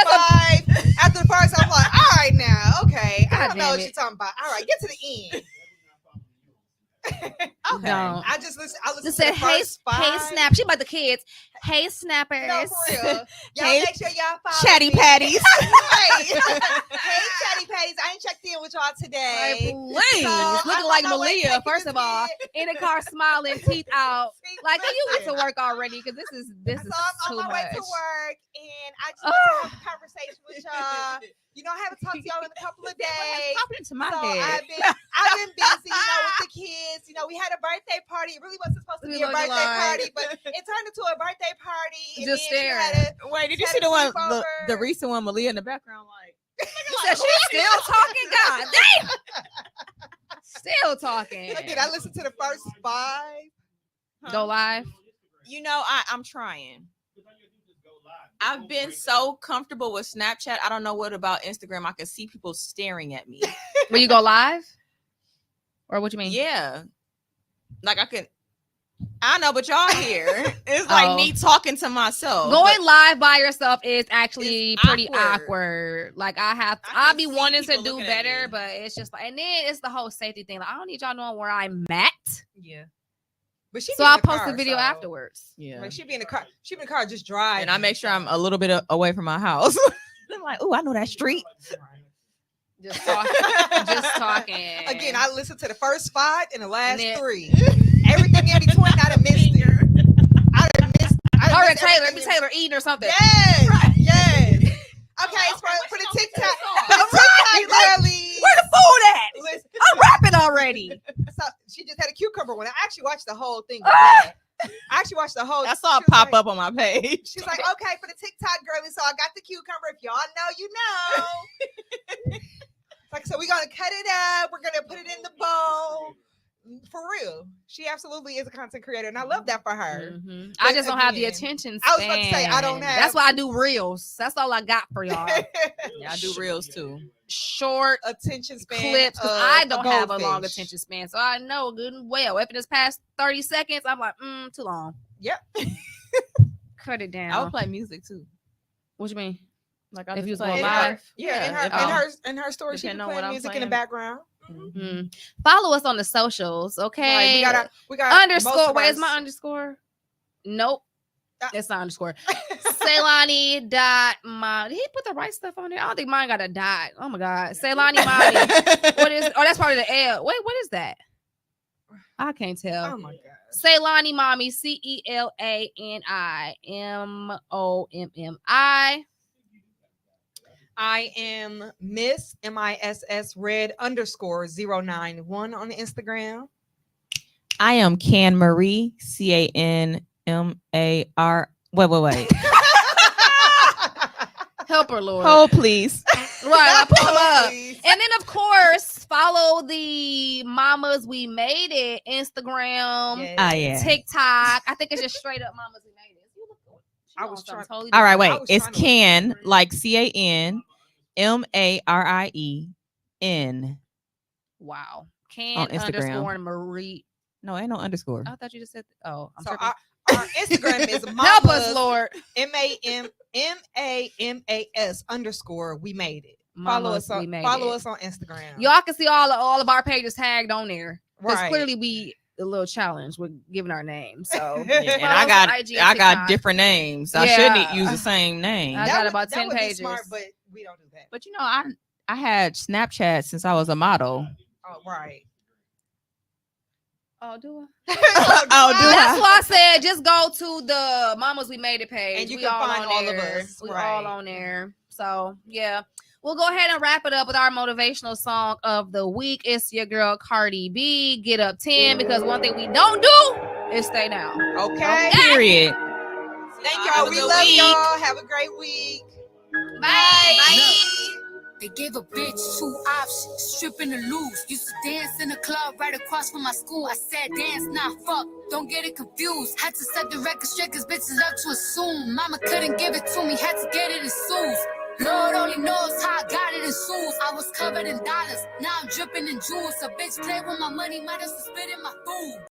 after the first, I'm like, all right now, okay. I God don't know damn what it. you're talking about. All right, get to the end. Okay. Don't. I just listen. I listen Just to said, the hey, first 5. hey, snap. She about the kids. Hey, snappers. No, for real. Y'all Hey, make sure y'all follow Chatty me. patties. Right. Hey, Chatty Patties. I ain't checked in with y'all Like, today. please. So, I'm Looking on like my way Malia, taking first this of all. kid. In the car smiling, teeth out. Like, can you get to Listen. work already? Because this is So I'm too on my way much. to work, and I just want to have a conversation with y'all. I haven't talked to y'all in a couple of days. Popping into my So head. I've been busy, with the kids. We had a birthday party. It really wasn't supposed to be a Looking birthday like- party, but it turned into a birthday party. And Just then she staring. had Wait, did you had see a the one, sleepover. the recent one, Malia in the background? Like, She said she's still talking. God damn. Still talking. Again, I listened to the first 5. Go live. I'm trying. I've been so comfortable with Snapchat. I don't know what about Instagram. I can see people staring at me. Will you go live? Or what you mean? Yeah. Like I know, but y'all here. It's like me talking to myself. Going live by yourself is actually It's pretty awkward. awkward. Like I'll can be see wanting to people do looking at better, me. but it's just like, and then it's the whole safety thing. Like I don't need y'all knowing where I'm at, Yeah. But she so be in I'll the post car, the video so- afterwards. Yeah. Like she be in the car. She be in the car just driving. And I make sure I'm a little bit away from my house. I'm like, oh, I know that street. Just talking. Just talking. Again, I listened to the first 5 and the last then- 3. Everything in between, I done missed it. I done missed. Her and Taylor, be Taylor eating or something. Yes, yes. Okay, so for the TikTok, girlies. Where the food at? Listen, I'm rapping already. so she just had a cucumber one. I actually watched the whole thing. today. I actually watched the whole. I saw she it was pop like- up on my page. She's like, okay, for the TikTok girlies. So I got the cucumber. If y'all know, you know. Like, so we're gonna cut it up. We're gonna put it in the bowl. For real, she absolutely is a content creator, and I love that for her. Mhm. I just don't have the again, attention I was about to say, I don't span. have- That's why I do reels. That's all I got for y'all. Yeah, I do reels too. Short Attention span clips because of I don't have a long goldfish. attention span, so I know good and well. If it is past 30 seconds, I'm like, too long. Yep. Cut it down. I would play music too. What you mean? Like I If just you was play going In live? her, yeah, in her story, she Depending can on play what I'm music in the playing. background. Mhm. Follow us on the socials, okay? Like, we got Underscore. Where's my underscore? Nope. It's not underscore. Ceylani dot mom. Did he put the right stuff on there? I don't think mine got a dot. Oh my god. Ceylani mommy. What is? Oh, that's part of the L. Wait, what is that? I can't tell. Oh my god. Ceylani mommy. CELANI I am Miss MISS Red underscore 091 on Instagram. I am Can Marie, CANMAR. Wait. Help her, Lord. Oh, please. Right, I pull them up. Please. And then, of course, follow the Mamas We Made It Instagram, Yes. Ah, yeah. TikTok. I think it's just straight up Mamas We Made It. You look good. She I on was something trying- totally All right, different. wait. was It's trying to- Can, like CANMARIEN. Wow. Can On Instagram. underscore Marie. No, ain't no underscore. I thought you just said. Oh, I'm So tripping. our Instagram is Help us, Lord. MAMAS underscore we made it. Follow Mamas us We Made follow It. us on Instagram. Y'all can see all of our pages tagged on there. Because Right. clearly we a little challenge with giving our name. So Yeah, and follow I us got on IG and I got TikTok. different names. I Yeah. shouldn't use the same name. I got about 10 would be pages. smart, but we don't do that. But I had Snapchat since I was a model. Oh, right. Oh, do I? Oh, do That's I? why I said just go to the Mamas We Made It page. And you we can all find on all of there. us, We right. all on there. So yeah. We'll go ahead and wrap it up with our motivational song of the week. It's your girl Cardi B. Get up 10, because one thing we don't do is stay down. Okay. Period. Thank Have y'all. a We good love week. y'all. Have a great week. Bye. They gave a bitch 2 options, stripping or lose. Used to dance in a club right across from my school. I said dance, nah, fuck, don't get it confused. Had to set the record straight cause bitches up to assume. Mama couldn't give it to me, had to get it in shoes. Lord only knows how I got it in shoes. I was covered in dollars, now I'm dripping in jewels. A bitch play with my money, might as well spit in my food.